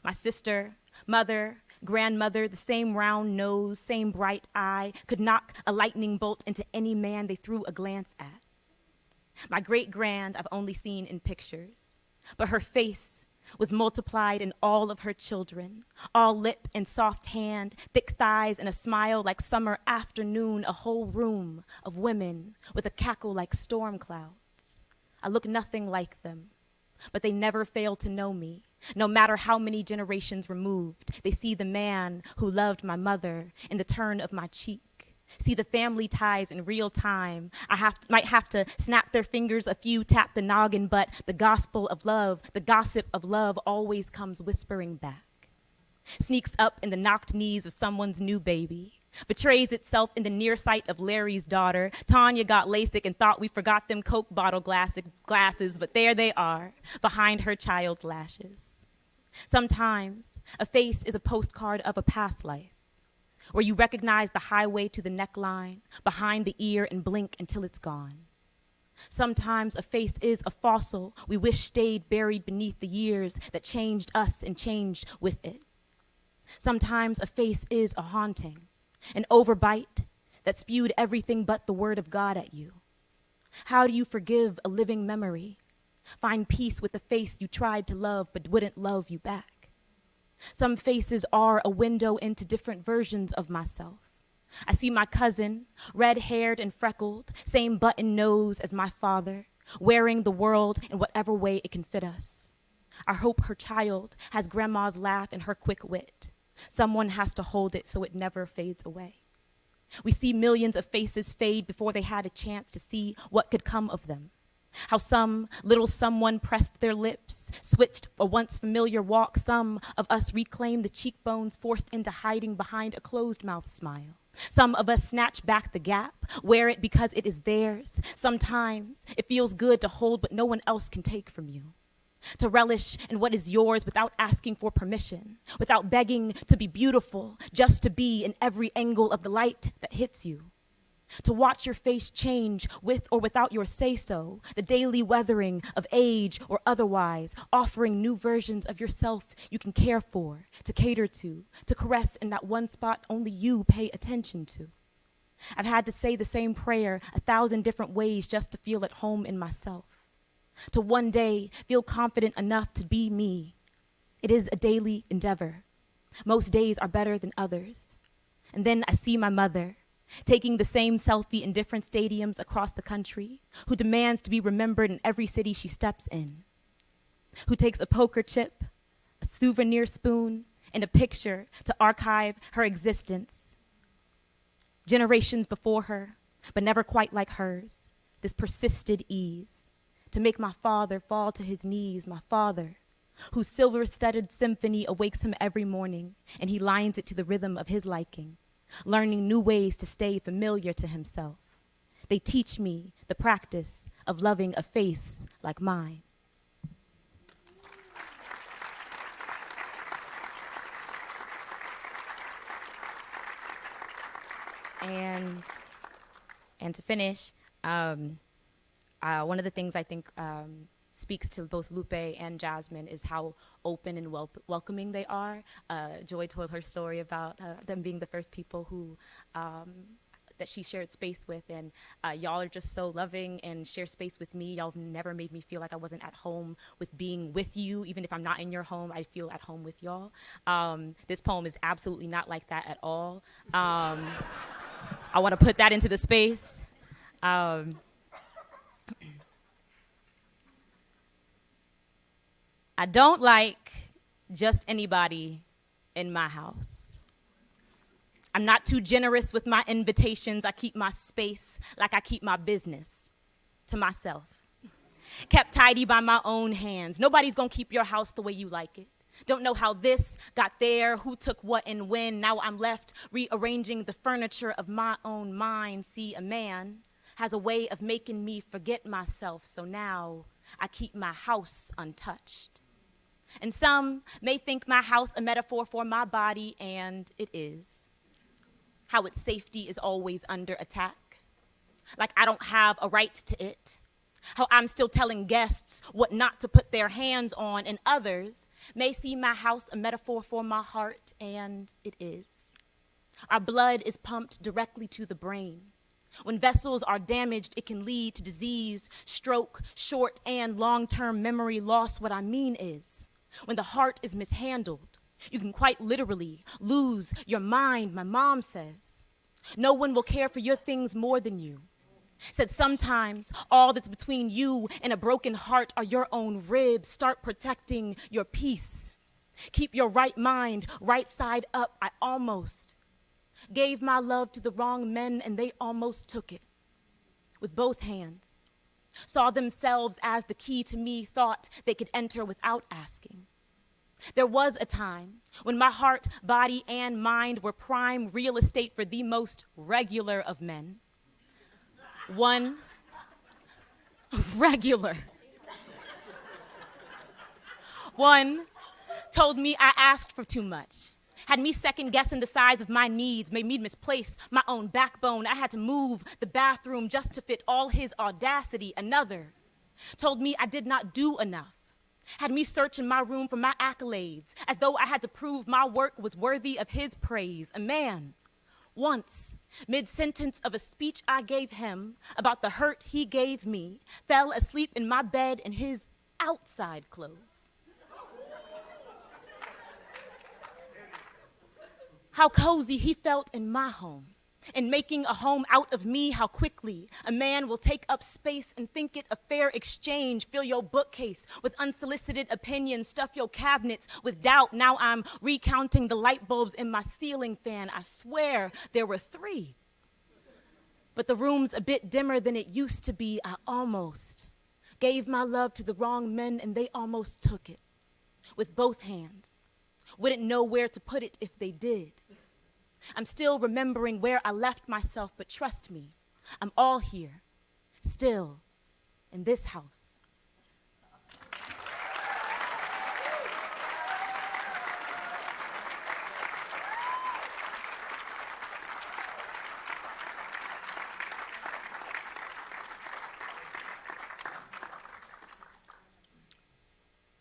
My sister, mother, grandmother, the same round nose, same bright eye, could knock a lightning bolt into any man they threw a glance at. My great-grand I've only seen in pictures, but her face was multiplied in all of her children, all lip and soft hand, thick thighs and a smile like summer afternoon, a whole room of women with a cackle like storm clouds. I look nothing like them, but they never fail to know me. No matter how many generations removed, they see the man who loved my mother in the turn of my cheek. See the family ties in real time. Might have to snap their fingers a few, tap the noggin, but the gospel of love, the gossip of love always comes whispering back. Sneaks up in the knocked knees of someone's new baby. Betrays itself in the near sight of Larry's daughter. Tanya got LASIK and thought we forgot them Coke bottle glasses, but there they are, behind her child's lashes. Sometimes a face is a postcard of a past life, where you recognize the highway to the neckline, behind the ear, and blink until it's gone. Sometimes a face is a fossil we wish stayed buried beneath the years that changed us and changed with it. Sometimes a face is a haunting, an overbite that spewed everything but the word of God at you. How do you forgive a living memory? Find peace with the face you tried to love but wouldn't love you back. Some faces are a window into different versions of myself. I see my cousin, red-haired and freckled, same button nose as my father, wearing the world in whatever way it can fit us. I hope her child has grandma's laugh and her quick wit. Someone has to hold it so it never fades away. We see millions of faces fade before they had a chance to see what could come of them. How some little someone pressed their lips, switched a once familiar walk. Some of us reclaim the cheekbones forced into hiding behind a closed mouth smile. Some of us snatch back the gap, wear it because it is theirs. Sometimes it feels good to hold what no one else can take from you. To relish in what is yours without asking for permission, without begging to be beautiful, just to be in every angle of the light that hits you. To watch your face change with or without your say-so, the daily weathering of age or otherwise, offering new versions of yourself you can care for, to cater to caress in that one spot only you pay attention to. I've had to say the same prayer 1,000 different ways just to feel at home in myself. To one day feel confident enough to be me. It is a daily endeavor. Most days are better than others. And then I see my mother, taking the same selfie in different stadiums across the country, who demands to be remembered in every city she steps in, who takes a poker chip, a souvenir spoon, and a picture to archive her existence. Generations before her, but never quite like hers, this persisted ease, to make my father fall to his knees, my father, whose silver-studded symphony awakes him every morning, and he lines it to the rhythm of his liking, learning new ways to stay familiar to himself. They teach me the practice of loving a face like mine. And to finish, one of the things I think speaks to both Lupe and Jasmine is how open and welcoming they are. Joy told her story about them being the first people who that she shared space with, and y'all are just so loving and share space with me. Y'all never made me feel like I wasn't at home with being with you. Even if I'm not in your home, I feel at home with y'all. This poem is absolutely not like that at all. I want to put that into the space. I don't like just anybody in my house. I'm not too generous with my invitations. I keep my space like I keep my business to myself. Kept tidy by my own hands. Nobody's gonna keep your house the way you like it. Don't know how this got there, who took what and when. Now I'm left rearranging the furniture of my own mind. See, a man has a way of making me forget myself, so now I keep my house untouched. And some may think my house a metaphor for my body, and it is. How its safety is always under attack. Like I don't have a right to it. How I'm still telling guests what not to put their hands on, and others may see my house a metaphor for my heart, and it is. Our blood is pumped directly to the brain. When vessels are damaged, it can lead to disease, stroke, short and long-term memory loss. What I mean is, when the heart is mishandled, you can quite literally lose your mind, my mom says. No one will care for your things more than you. Said sometimes all that's between you and a broken heart are your own ribs. Start protecting your peace. Keep your right mind right side up. I almost gave my love to the wrong men, and they almost took it with both hands. Saw themselves as the key to me, thought they could enter without asking. There was a time when my heart, body, and mind were prime real estate for the most regular of men. One regular. One told me I asked for too much. Had me second guessing the size of my needs, made me misplace my own backbone. I had to move the bathroom just to fit all his audacity. Another told me I did not do enough. Had me searching my room for my accolades, as though I had to prove my work was worthy of his praise. A man, once, mid-sentence of a speech I gave him about the hurt he gave me, fell asleep in my bed in his outside clothes. How cozy he felt in my home, and making a home out of me. How quickly a man will take up space and think it a fair exchange. Fill your bookcase with unsolicited opinions, stuff your cabinets with doubt. Now I'm recounting the light bulbs in my ceiling fan. I swear there were 3, but the room's a bit dimmer than it used to be. I almost gave my love to the wrong men, and they almost took it with both hands. Wouldn't know where to put it if they did. I'm still remembering where I left myself, but trust me, I'm all here, still, in this house.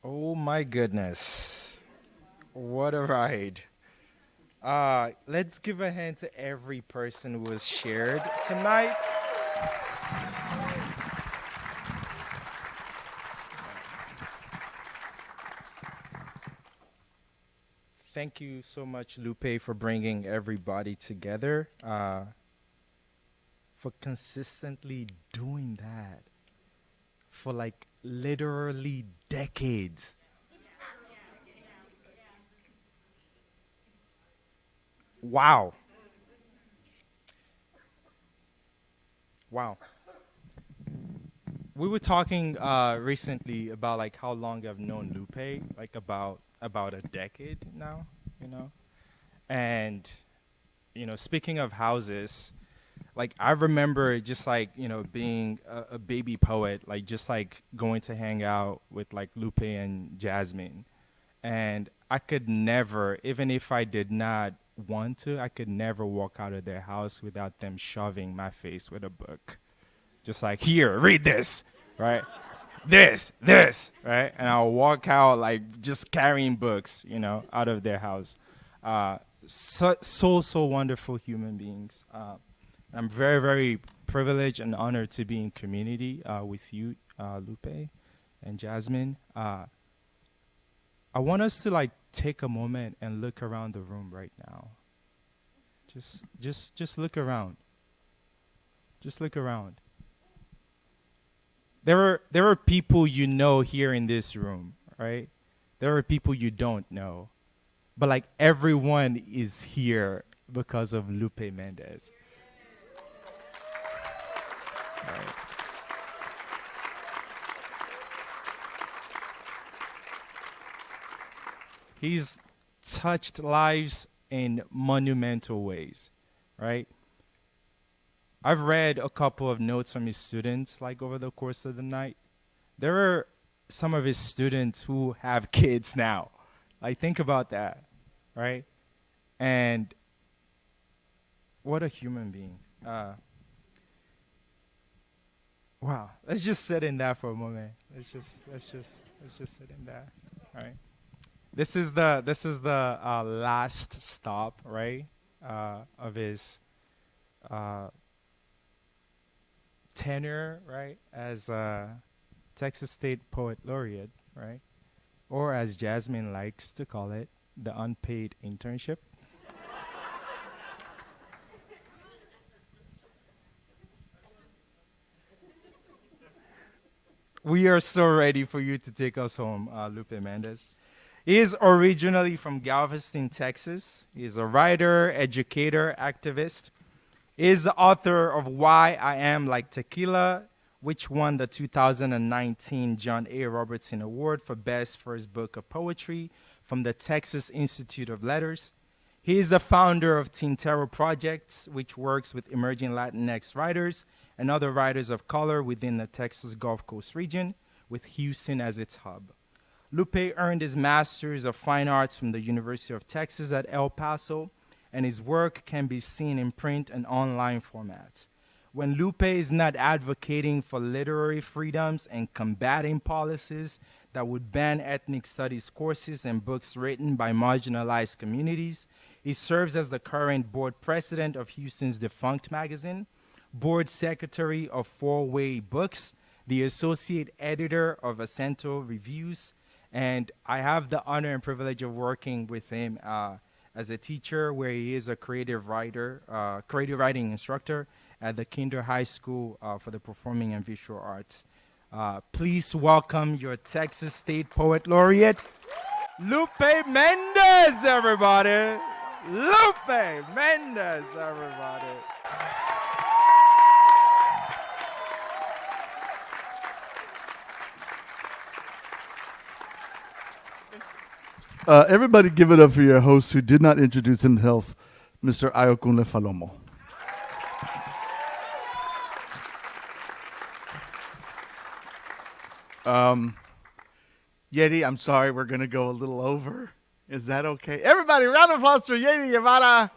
Oh my goodness. What a ride. Let's give a hand to every person who was shared tonight. Thank you so much, Lupe, for bringing everybody together, for consistently doing that for like literally decades. Wow. Wow. We were talking recently about like how long I've known Lupe, like about a decade now, you know. And speaking of houses, like I remember just like being a baby poet, like just like going to hang out with like Lupe and Jasmine, and I could never, even if I did not want to, I could never walk out of their house without them shoving my face with a book, just like, here, read this, right? This, right? And I'll walk out like just carrying books, out of their house. So wonderful human beings. I'm very, very privileged and honored to be in community with you, Lupe and Jasmine. I want us to like take a moment and look around the room right now. Just look around. Just look around. There are people here in this room, right? There are people you don't know. But like everyone is here because of Lupe Mendez. Right. He's touched lives in monumental ways, right? I've read a couple of notes from his students like over the course of the night. There are some of his students who have kids now. Like think about that, right? And what a human being. Wow. Let's just sit in that for a moment. Let's just sit in that. All right. This is the last stop, right? Of his tenure, right, as Texas State Poet Laureate, right, or as Jasmine likes to call it, the unpaid internship. We are so ready for you to take us home, Lupe Mendez. He is originally from Galveston, Texas. He is a writer, educator, activist. He is the author of Why I Am Like Tequila, which won the 2019 John A. Robertson Award for Best First Book of Poetry from the Texas Institute of Letters. He is the founder of Tintero Projects, which works with emerging Latinx writers and other writers of color within the Texas Gulf Coast region, with Houston as its hub. Lupe earned his Master's of Fine Arts from the University of Texas at El Paso, and his work can be seen in print and online formats. When Lupe is not advocating for literary freedoms and combating policies that would ban ethnic studies courses and books written by marginalized communities, he serves as the current board president of Houston's defunct magazine, board secretary of Four Way Books, the associate editor of Acento Reviews, and I have the honor and privilege of working with him as a teacher, where he is a creative writing instructor at the Kinder High School for the Performing and Visual Arts. Please welcome your Texas State Poet Laureate, Lupe Mendez, everybody. Lupe Mendez, everybody. Everybody give it up for your host who did not introduce himself, Mr. Ayokunle Falomo. Yeti, I'm sorry, we're going to go a little over. Is that okay? Everybody, round of applause for Yeti Yavara,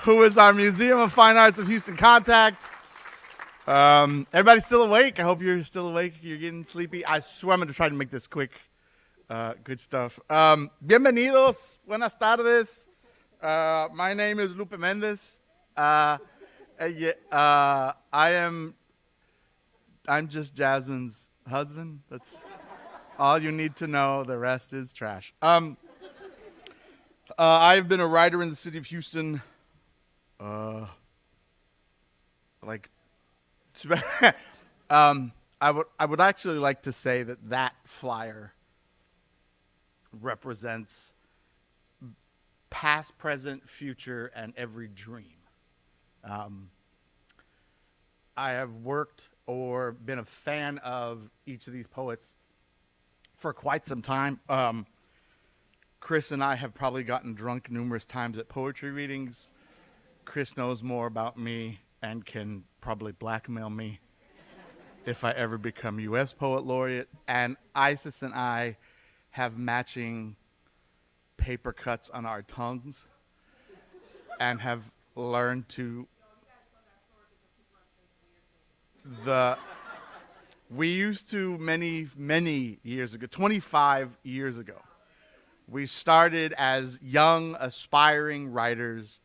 who is our Museum of Fine Arts of Houston contact. Everybody still awake? I hope you're still awake. You're getting sleepy. I swear I'm going to try to make this quick. Good stuff. Bienvenidos. Buenas tardes. My name is Lupe Mendez. I'm just Jasmine's husband. That's all you need to know. The rest is trash. I've been a writer in the city of Houston. I would actually like to say that flyer represents past, present, future, and every dream. I have worked or been a fan of each of these poets for quite some time. Chris and I have probably gotten drunk numerous times at poetry readings. Chris knows more about me and can probably blackmail me if I ever become U.S. Poet Laureate. And Isis and I have matching paper cuts on our tongues and have learned to we used to many years ago, 25 years ago, we started as young aspiring writers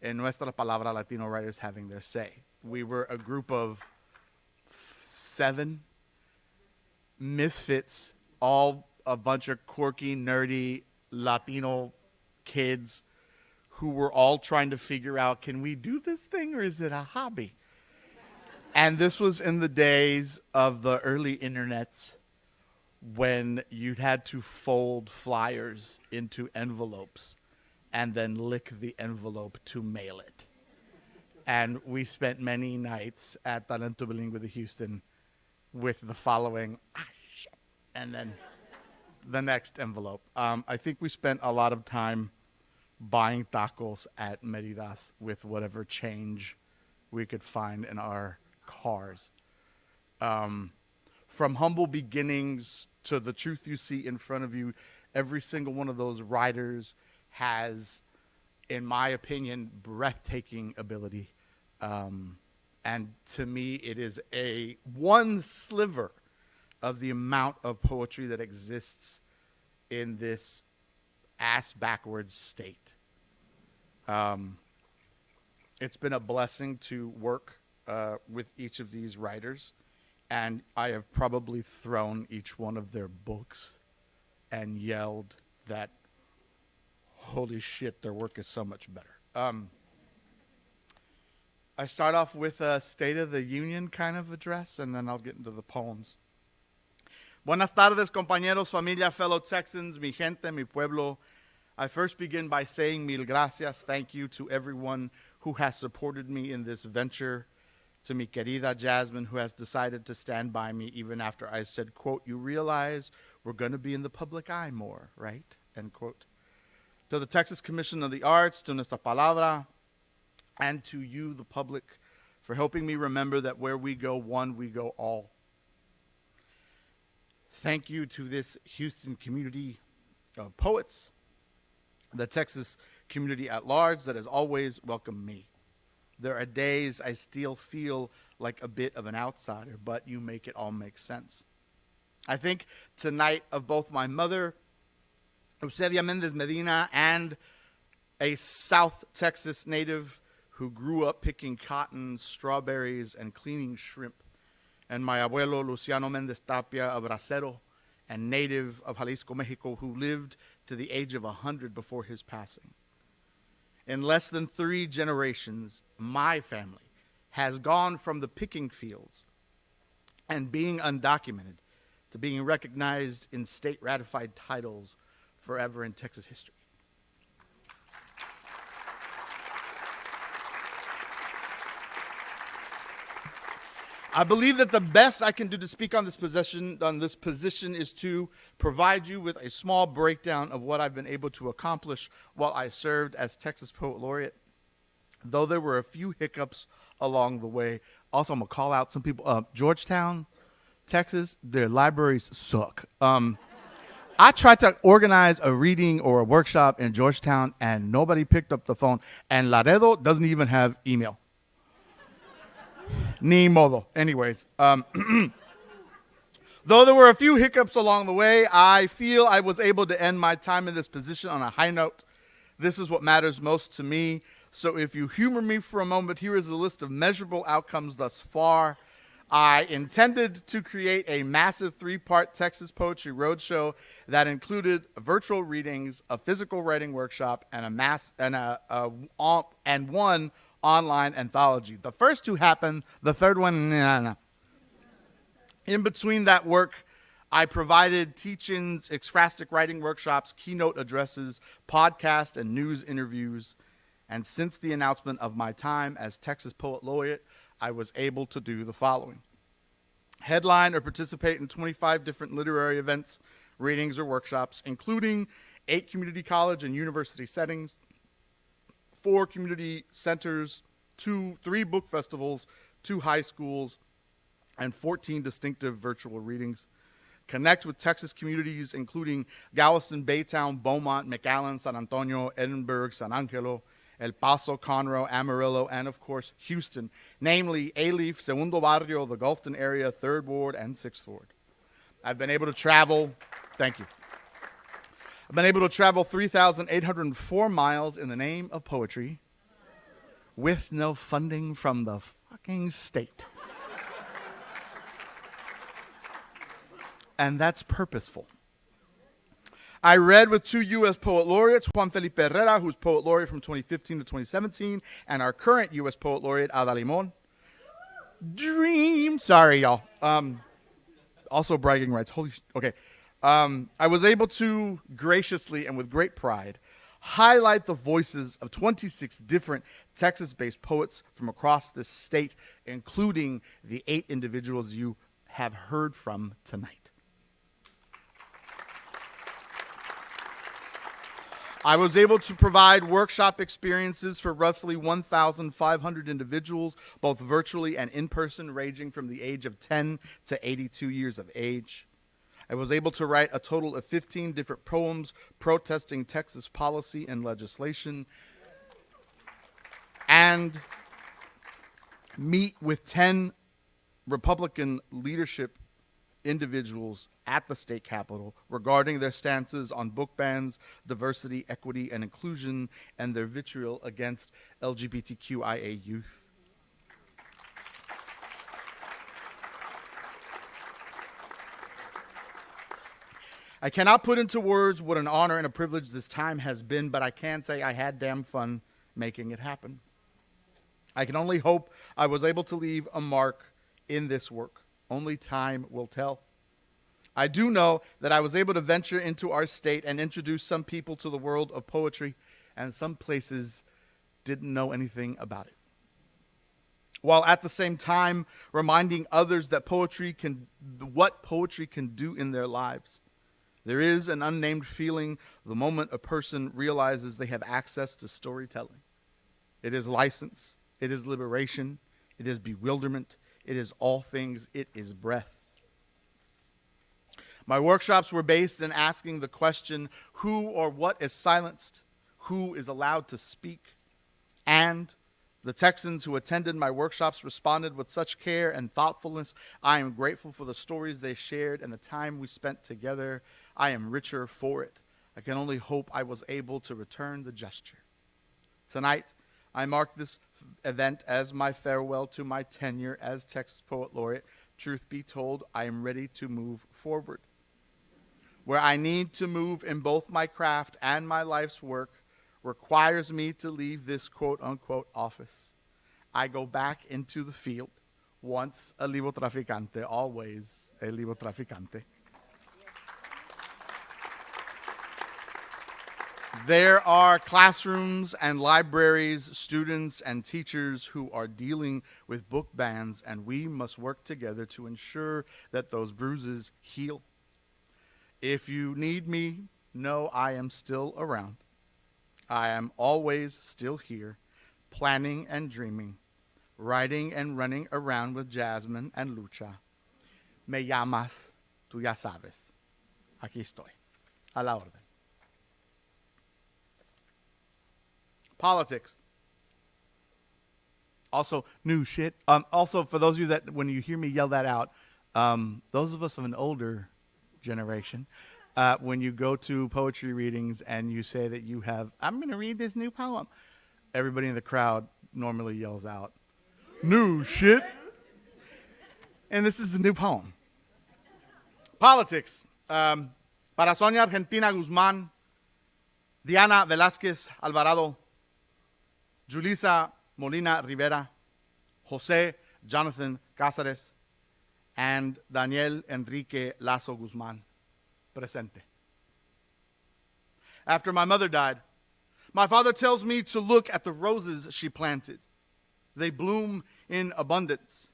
in Nuestra Palabra Latino writers having their say. We were a group of 7 misfits, all a bunch of quirky, nerdy Latino kids who were all trying to figure out, can we do this thing or is it a hobby? And this was in the days of the early internets when you'd had to fold flyers into envelopes and then lick the envelope to mail it. And we spent many nights at Talento Bilingüe de Houston with the following, shit, and then the next envelope. I think we spent a lot of time buying tacos at Meridas with whatever change we could find in our cars. From humble beginnings to the truth you see in front of you, every single one of those writers has, in my opinion, breathtaking ability. And to me, it is one sliver of the amount of poetry that exists in this ass-backwards state. It's been a blessing to work with each of these writers, and I have probably thrown each one of their books and yelled that, holy shit, their work is so much better. I start off with a State of the Union kind of address, and then I'll get into the poems. Buenas tardes, compañeros, familia, fellow Texans, mi gente, mi pueblo. I first begin by saying mil gracias, thank you to everyone who has supported me in this venture. To mi querida Jasmine, who has decided to stand by me even after I said, quote, you realize we're going to be in the public eye more, right? End quote. To the Texas Commission of the Arts, to Nuestra Palabra, and to you, the public, for helping me remember that where we go one, we go all. Thank you to this Houston community of poets, the Texas community at large that has always welcomed me. There are days I still feel like a bit of an outsider, but you make it all make sense. I think tonight of both my mother, Eusebia Mendez Medina, and a South Texas native who grew up picking cotton, strawberries, and cleaning shrimp, and my abuelo Luciano Mendez Tapia, a bracero and native of Jalisco, Mexico, who lived to the age of 100 before his passing. In less than 3 generations, my family has gone from the picking fields and being undocumented to being recognized in state-ratified titles forever in Texas history. I believe that the best I can do to speak on this position is to provide you with a small breakdown of what I've been able to accomplish while I served as Texas Poet Laureate, though there were a few hiccups along the way. Also, I'm going to call out some people. Georgetown, Texas, their libraries suck. I tried to organize a reading or a workshop in Georgetown, and nobody picked up the phone. And Laredo doesn't even have email. Ni modo. Anyways, Though there were a few hiccups along the way, I feel I was able to end my time in this position on a high note. This is what matters most to me. So if you humor me for a moment, here is a list of measurable outcomes thus far. I intended to create a massive 3-part Texas Poetry Roadshow that included virtual readings, a physical writing workshop, and one online anthology. The first 2 happened. The third one, nah. In between that work, I provided teach-ins, ekphrastic writing workshops, keynote addresses, podcast, and news interviews. And since the announcement of my time as Texas Poet Laureate, I was able to do the following: headline or participate in 25 different literary events, readings, or workshops, including 8 community college and university settings, 4 community centers, 3 book festivals, 2 high schools, and 14 distinctive virtual readings. Connect with Texas communities, including Galveston, Baytown, Beaumont, McAllen, San Antonio, Edinburgh, San Angelo, El Paso, Conroe, Amarillo, and of course, Houston, namely Alief, Segundo Barrio, the Gulfton area, 3rd Ward, and 6th Ward. I've been able to travel, thank you. I've been able to travel 3,804 miles in the name of poetry with no funding from the fucking state. And that's purposeful. I read with 2 U.S. Poet Laureates, Juan Felipe Herrera, who's Poet Laureate from 2015 to 2017, and our current U.S. Poet Laureate, Ada Limon. Dream. Sorry, y'all. Also bragging rights. Holy okay. I was able to graciously and with great pride highlight the voices of 26 different Texas-based poets from across this state, including the 8 individuals you have heard from tonight. I was able to provide workshop experiences for roughly 1,500 individuals, both virtually and in person, ranging from the age of 10 to 82 years of age. I was able to write a total of 15 different poems protesting Texas policy and legislation, and meet with 10 Republican leadership individuals at the state capitol regarding their stances on book bans, diversity, equity, and inclusion, and their vitriol against LGBTQIA youth. I cannot put into words what an honor and a privilege this time has been, but I can say I had damn fun making it happen. I can only hope I was able to leave a mark in this work. Only time will tell. I do know that I was able to venture into our state and introduce some people to the world of poetry, and some places didn't know anything about it, while at the same time reminding others that what poetry can do in their lives. There is an unnamed feeling the moment a person realizes they have access to storytelling. It is license, it is liberation, it is bewilderment, it is all things, it is breath. My workshops were based in asking the question, who or what is silenced? Who is allowed to speak? And the Texans who attended my workshops responded with such care and thoughtfulness. I am grateful for the stories they shared and the time we spent together. I am richer for it. I can only hope I was able to return the gesture. Tonight, I mark this event as my farewell to my tenure as Texas Poet Laureate. Truth be told, I am ready to move forward. Where I need to move in both my craft and my life's work requires me to leave this quote-unquote office. I go back into the field. Once a libro traficante, always a libro traficante. There are classrooms and libraries, students and teachers who are dealing with book bans, and we must work together to ensure that those bruises heal. If you need me, know I am still around. I am always still here, planning and dreaming, writing and running around with Jasmine and Lucha. Me llamas, tú ya sabes. Aquí estoy, a la orden. Politics. Also, new shit. Also, for those of you that, when you hear me yell that out, Those of us of an older generation, when you go to poetry readings and you say that you have, I'm going to read this new poem, everybody in the crowd normally yells out, "New shit." And this is a new poem. Politics. Para Sonia Argentina Guzmán, Diana Velázquez Alvarado, Julissa Molina Rivera, Jose Jonathan Cáceres, and Daniel Enrique Lazo Guzmán. Presente. After my mother died, my father tells me to look at the roses she planted. They bloom in abundance.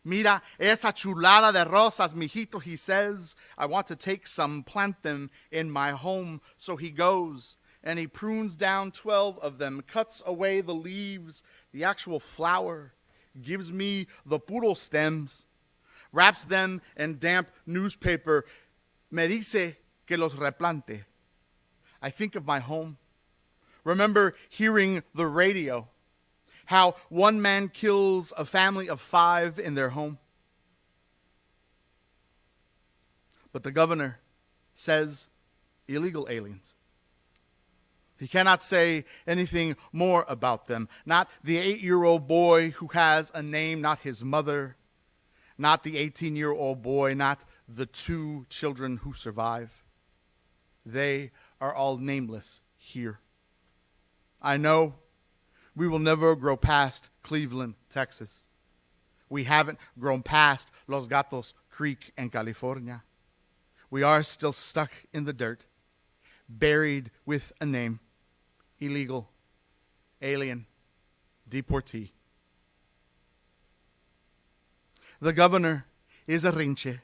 Mira esa chulada de rosas, mijito, he says. I want to take some, plant them in my home. So he goes, and he prunes down 12 of them, cuts away the leaves, the actual flower, gives me the puro stems, wraps them in damp newspaper. Me dice que los replante. I think of my home. Remember hearing the radio, how one man kills a family of 5 in their home. But the governor says illegal aliens. He cannot say anything more about them. Not the 8-year-old boy who has a name, not his mother. Not the 18-year-old boy, not the 2 children who survive. They are all nameless here. I know we will never grow past Cleveland, Texas. We haven't grown past Los Gatos Creek in California. We are still stuck in the dirt, buried with a name, illegal, alien, deportee. The governor is a rinche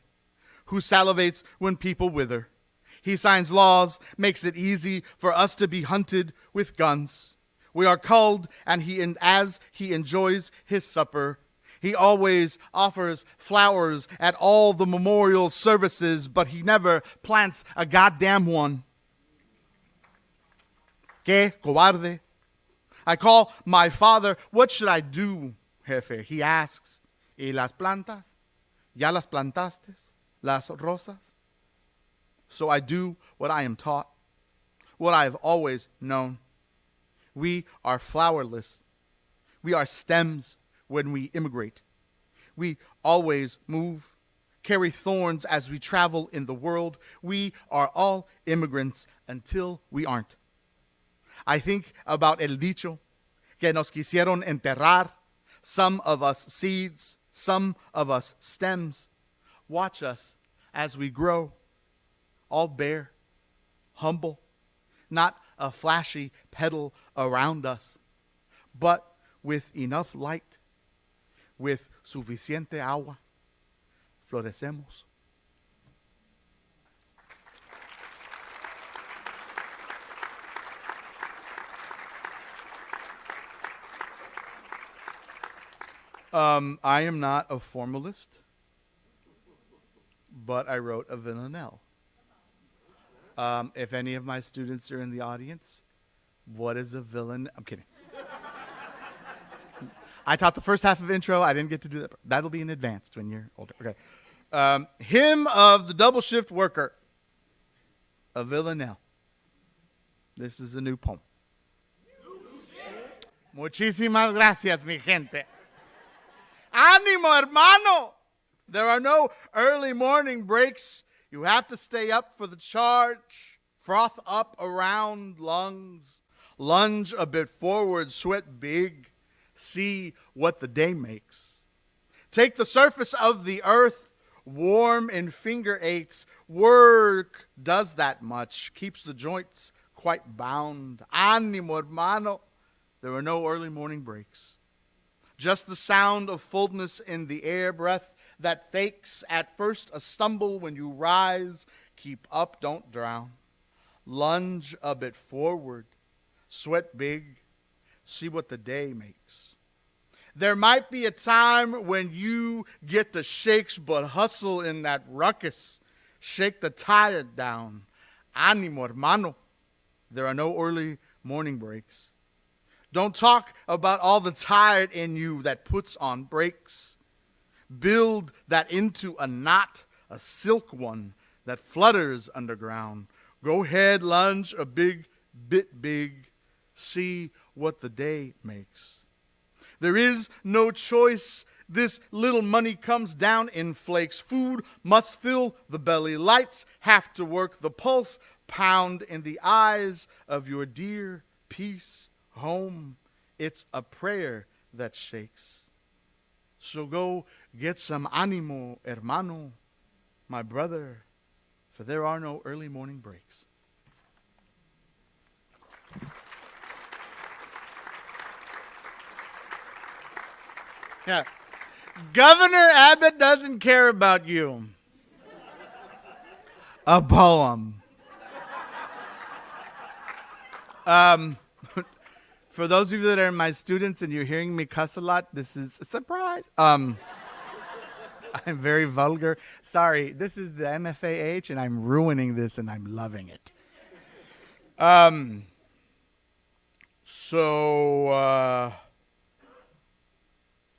who salivates when people wither. He signs laws, makes it easy for us to be hunted with guns. We are culled, and as he enjoys his supper, he always offers flowers at all the memorial services, but he never plants a goddamn one. Que cobarde. I call my father. What should I do, jefe? He asks. ¿Y las plantas? ¿Ya las plantaste? Las rosas? So I do what I am taught, what I have always known. We are flowerless. We are stems when we immigrate. We always move, carry thorns as we travel in the world. We are all immigrants until we aren't. I think about el dicho que nos quisieron enterrar, some of us seeds, some of us stems. Watch us as we grow, all bare, humble, not a flashy petal around us, but with enough light, with suficiente agua, florecemos. I am not a formalist, but I wrote a villanelle. If any of my students are in the audience, what is a villain? I'm kidding. I taught the first half of intro. I didn't get to do that. That'll be in advanced when you're older. Okay. Hymn of the Double Shift Worker, a villanelle. This is a new poem. Muchísimas gracias, mi gente. Ánimo, hermano. There are no early morning breaks. You have to stay up for the charge. Froth up around lungs. Lunge a bit forward, sweat big. See what the day makes. Take the surface of the earth, warm in finger aches. Work does that much, keeps the joints quite bound. Ánimo, hermano. There are no early morning breaks. Just the sound of fullness in the air, breath that fakes at first a stumble when you rise. Keep up, don't drown. Lunge a bit forward, sweat big, see what the day makes. There might be a time when you get the shakes, but hustle in that ruckus. Shake the tired down. Ánimo, hermano. There are no early morning breaks. Don't talk about all the tired in you that puts on brakes. build that into a knot, a silk one that flutters underground. Go ahead, lunge a big bit big, see what the day makes. There is no choice. This little money comes down in flakes. Food must fill the belly. Lights have to work the pulse, pound in the eyes of your dear peace home. It's a prayer that shakes. So go get some ánimo, hermano, my brother, for there are no early morning breaks. Yeah. Governor Abbott doesn't care about you. A poem. For those of you that are my students and you're hearing me cuss a lot, this is a surprise. I'm very vulgar. Sorry, this is the MFAH and I'm ruining this and I'm loving it.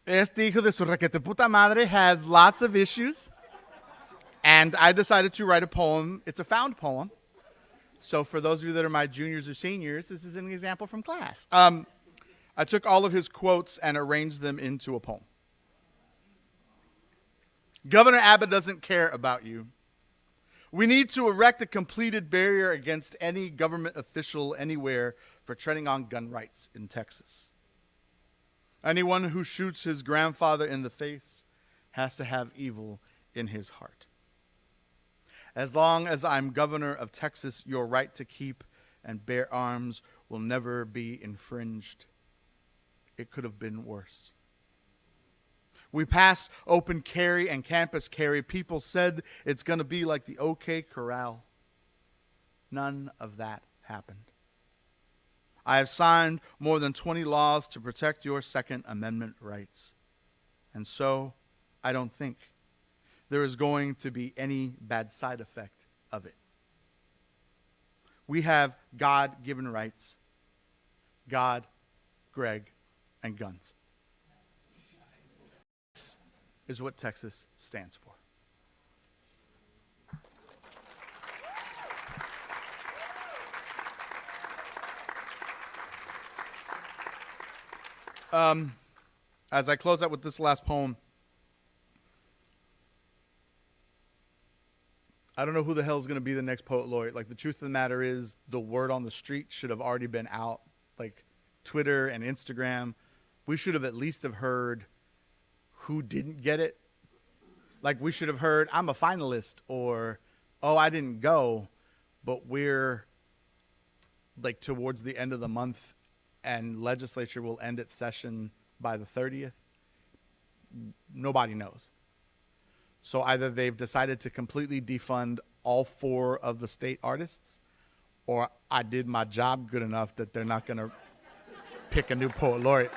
Este hijo de su requete puta madre has lots of issues. And I decided to write a poem. It's a found poem. So for those of you that are my juniors or seniors, this is an example from class. I took all of his quotes and arranged them into a poem. Governor Abbott doesn't care about you. We need to erect a completed barrier against any government official anywhere for treading on gun rights in Texas. Anyone who shoots his grandfather in the face has to have evil in his heart. As long as I'm governor of Texas, your right to keep and bear arms will never be infringed. It could have been worse. We passed open carry and campus carry. People said it's going to be like the OK Corral. None of that happened. I have signed more than 20 laws to protect your Second Amendment rights. And so, I don't think there is going to be any bad side effect of it. We have God-given rights. God, Greg, and guns. This is what Texas stands for. As I close out with this last poem, I don't know who the hell is going to be the next poet laureate. Like, the truth of the matter is, the word on the street should have already been out. Like, Twitter and Instagram, we should have at least have heard who didn't get it. Like, we should have heard, I'm a finalist, or, oh, I didn't go, but we're, like, towards the end of the month, and legislature will end its session by the 30th. Nobody knows. So either they've decided to completely defund all 4 of the state artists, or I did my job good enough that they're not going to pick a new poet laureate.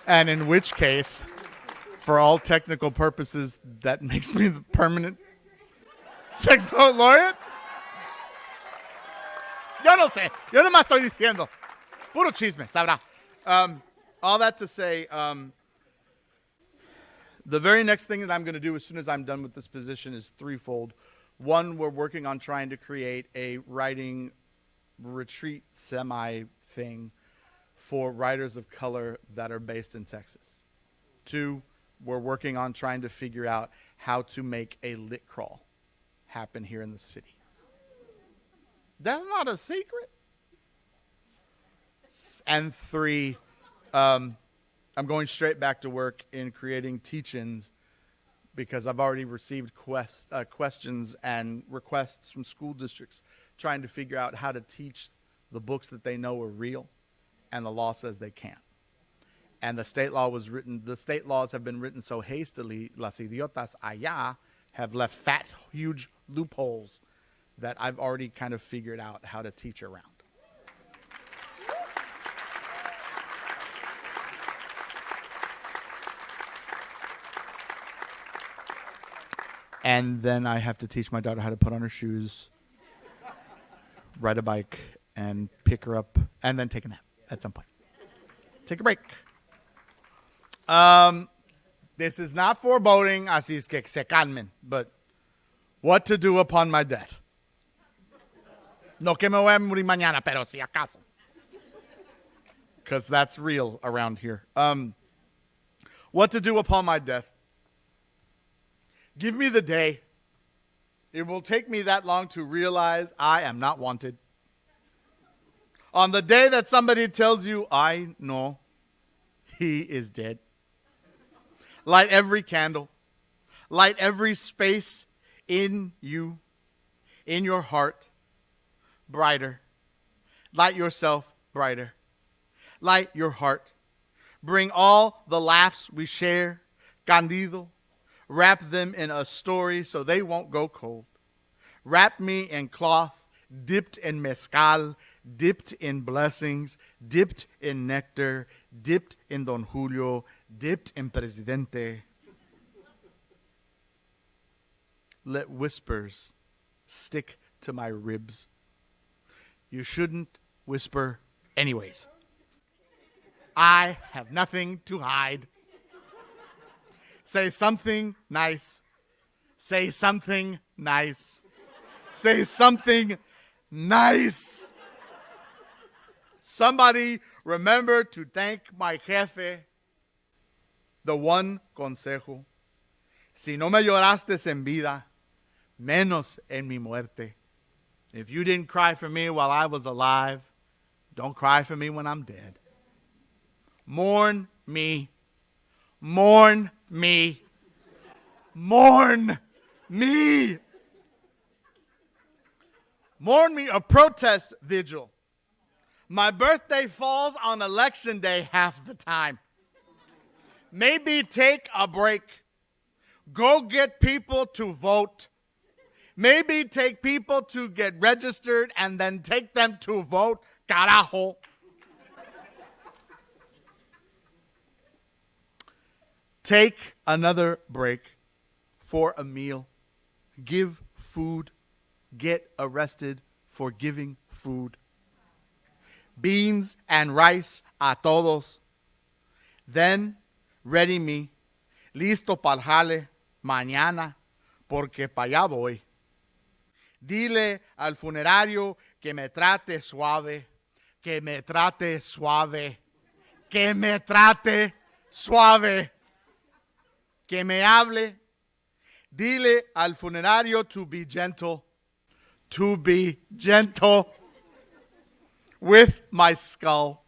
And in which case, for all technical purposes, that makes me the permanent sex poet laureate. Yo no sé. Yo nomás estoy diciendo. Puro chisme, sabrá. All that to say, the very next thing that I'm going to do as soon as I'm done with this position is threefold. One, we're working on trying to create a writing retreat semi-thing for writers of color that are based in Texas. 2, we're working on trying to figure out how to make a lit crawl happen here in the city. That's not a secret. And 3, I'm going straight back to work in creating teach-ins because I've already received questions and requests from school districts trying to figure out how to teach the books that they know are real, and the law says they can't. And the state laws have been written so hastily, las idiotas allá have left fat, huge loopholes that I've already kind of figured out how to teach around. And then I have to teach my daughter how to put on her shoes, ride a bike, and pick her up, and then take a nap at some point. Take a break. This is not foreboding, así es que se calmen, but what to do upon my death. No que me voy a morir mañana, pero si acaso. Because that's real around here. What to do upon my death. Give me the day. It will take me that long to realize I am not wanted. On the day that somebody tells you, I know he is dead. Light every candle. Light every space in you, in your heart, brighter. Light yourself brighter. Light your heart. Bring all the laughs we share, candido. Wrap them in a story so they won't go cold. Wrap me in cloth, dipped in mezcal, dipped in blessings, dipped in nectar, dipped in Don Julio, dipped in Presidente. Let whispers stick to my ribs. You shouldn't whisper anyways. I have nothing to hide. Say something nice. Say something nice. Say something nice. Somebody remember to thank my jefe. The one consejo. Si no me lloraste en vida, menos en mi muerte. If you didn't cry for me while I was alive, don't cry for me when I'm dead. Mourn me. Mourn me. Mourn me. Mourn me, a protest vigil. My birthday falls on election day half the time. Maybe take a break. Go get people to vote. Maybe take people to get registered and then take them to vote. Carajo. Take another break for a meal. Give food. Get arrested for giving food. Beans and rice a todos. Then ready me. Listo pa'l jale mañana porque pa' allá voy. Dile al funerario que me trate suave. Que me trate suave. Que me trate suave. Que me hable. Dile al funerario to be gentle. To be gentle with my skull.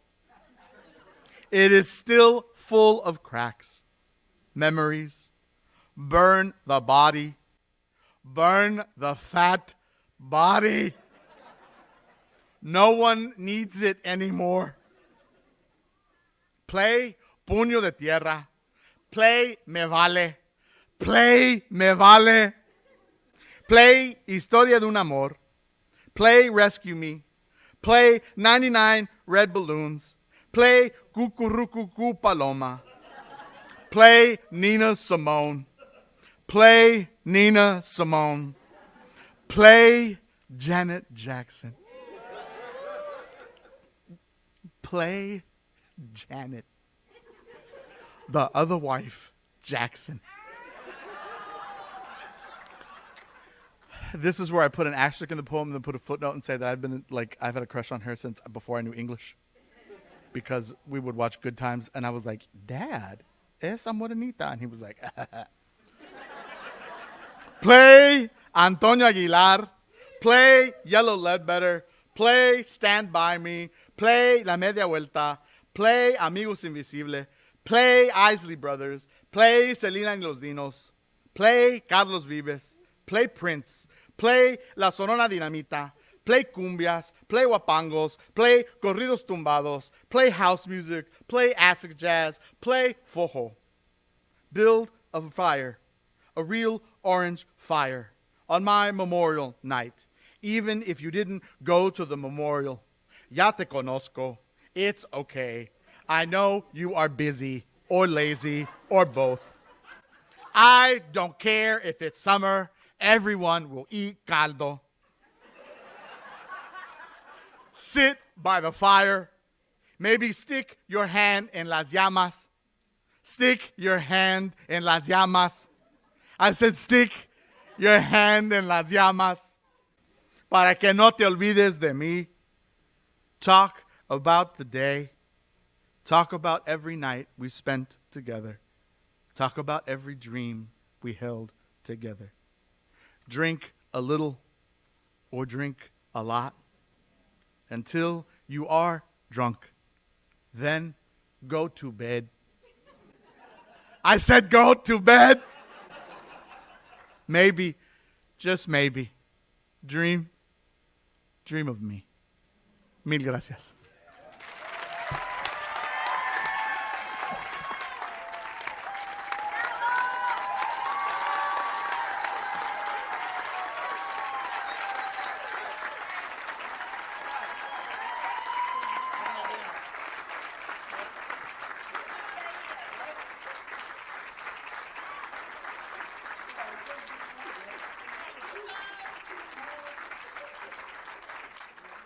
It is still full of cracks, memories. Burn the body. Burn the fat body. No one needs it anymore. Play Puño de Tierra. Play Me Vale. Play Me Vale. Play Historia de un Amor. Play Rescue Me. Play 99 Red Balloons. Play Cucurucucu Paloma. Play Nina Simone. Play Nina Simone. Play Janet Jackson. Play Janet. The other wife, Jackson. This is where I put an asterisk in the poem and then put a footnote and say that I've had a crush on her since before I knew English. Because we would watch Good Times and I was like, Dad, esa morenita. And he was like, Play Antonio Aguilar. Play Yellow Ledbetter. Play Stand By Me. Play La Media Vuelta. Play Amigos Invisible. Play Isley Brothers. Play Selena y los Dinos. Play Carlos Vives. Play Prince. Play La Sonora Dinamita. Play cumbias. Play guapangos. Play corridos tumbados. Play house music. Play acid jazz. Play fojo. Build a fire. A real orange fire. On my memorial night. Even if you didn't go to the memorial. Ya te conozco. It's okay. I know you are busy or lazy or both. I don't care if it's summer. Everyone will eat caldo. Sit by the fire. Maybe stick your hand in las llamas. stick your hand en las llamas. I said, stick your hand en las llamas para que no te olvides de mí. Talk about the day. Talk about every night we spent together. Talk about every dream we held together. Drink a little or drink a lot until you are drunk. Then go to bed. I said go to bed. Maybe, just maybe, dream of me. Mil gracias.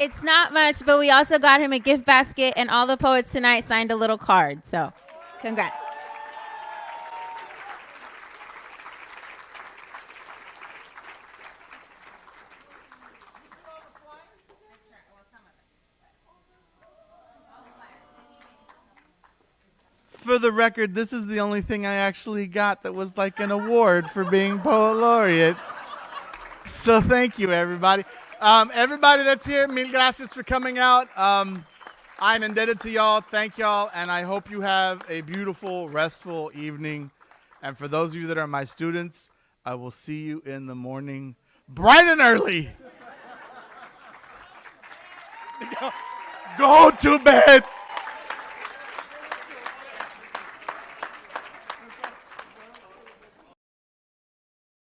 It's not much, but we also got him a gift basket, and all the poets tonight signed a little card. So, congrats. For the record, this is the only thing I actually got that was like an award for being Poet Laureate. So thank you, everybody. Everybody that's here, mil gracias for coming out. I'm indebted to y'all. Thank y'all, and I hope you have a beautiful, restful evening. And for those of you that are my students, I will see you in the morning, bright and early. Go to bed.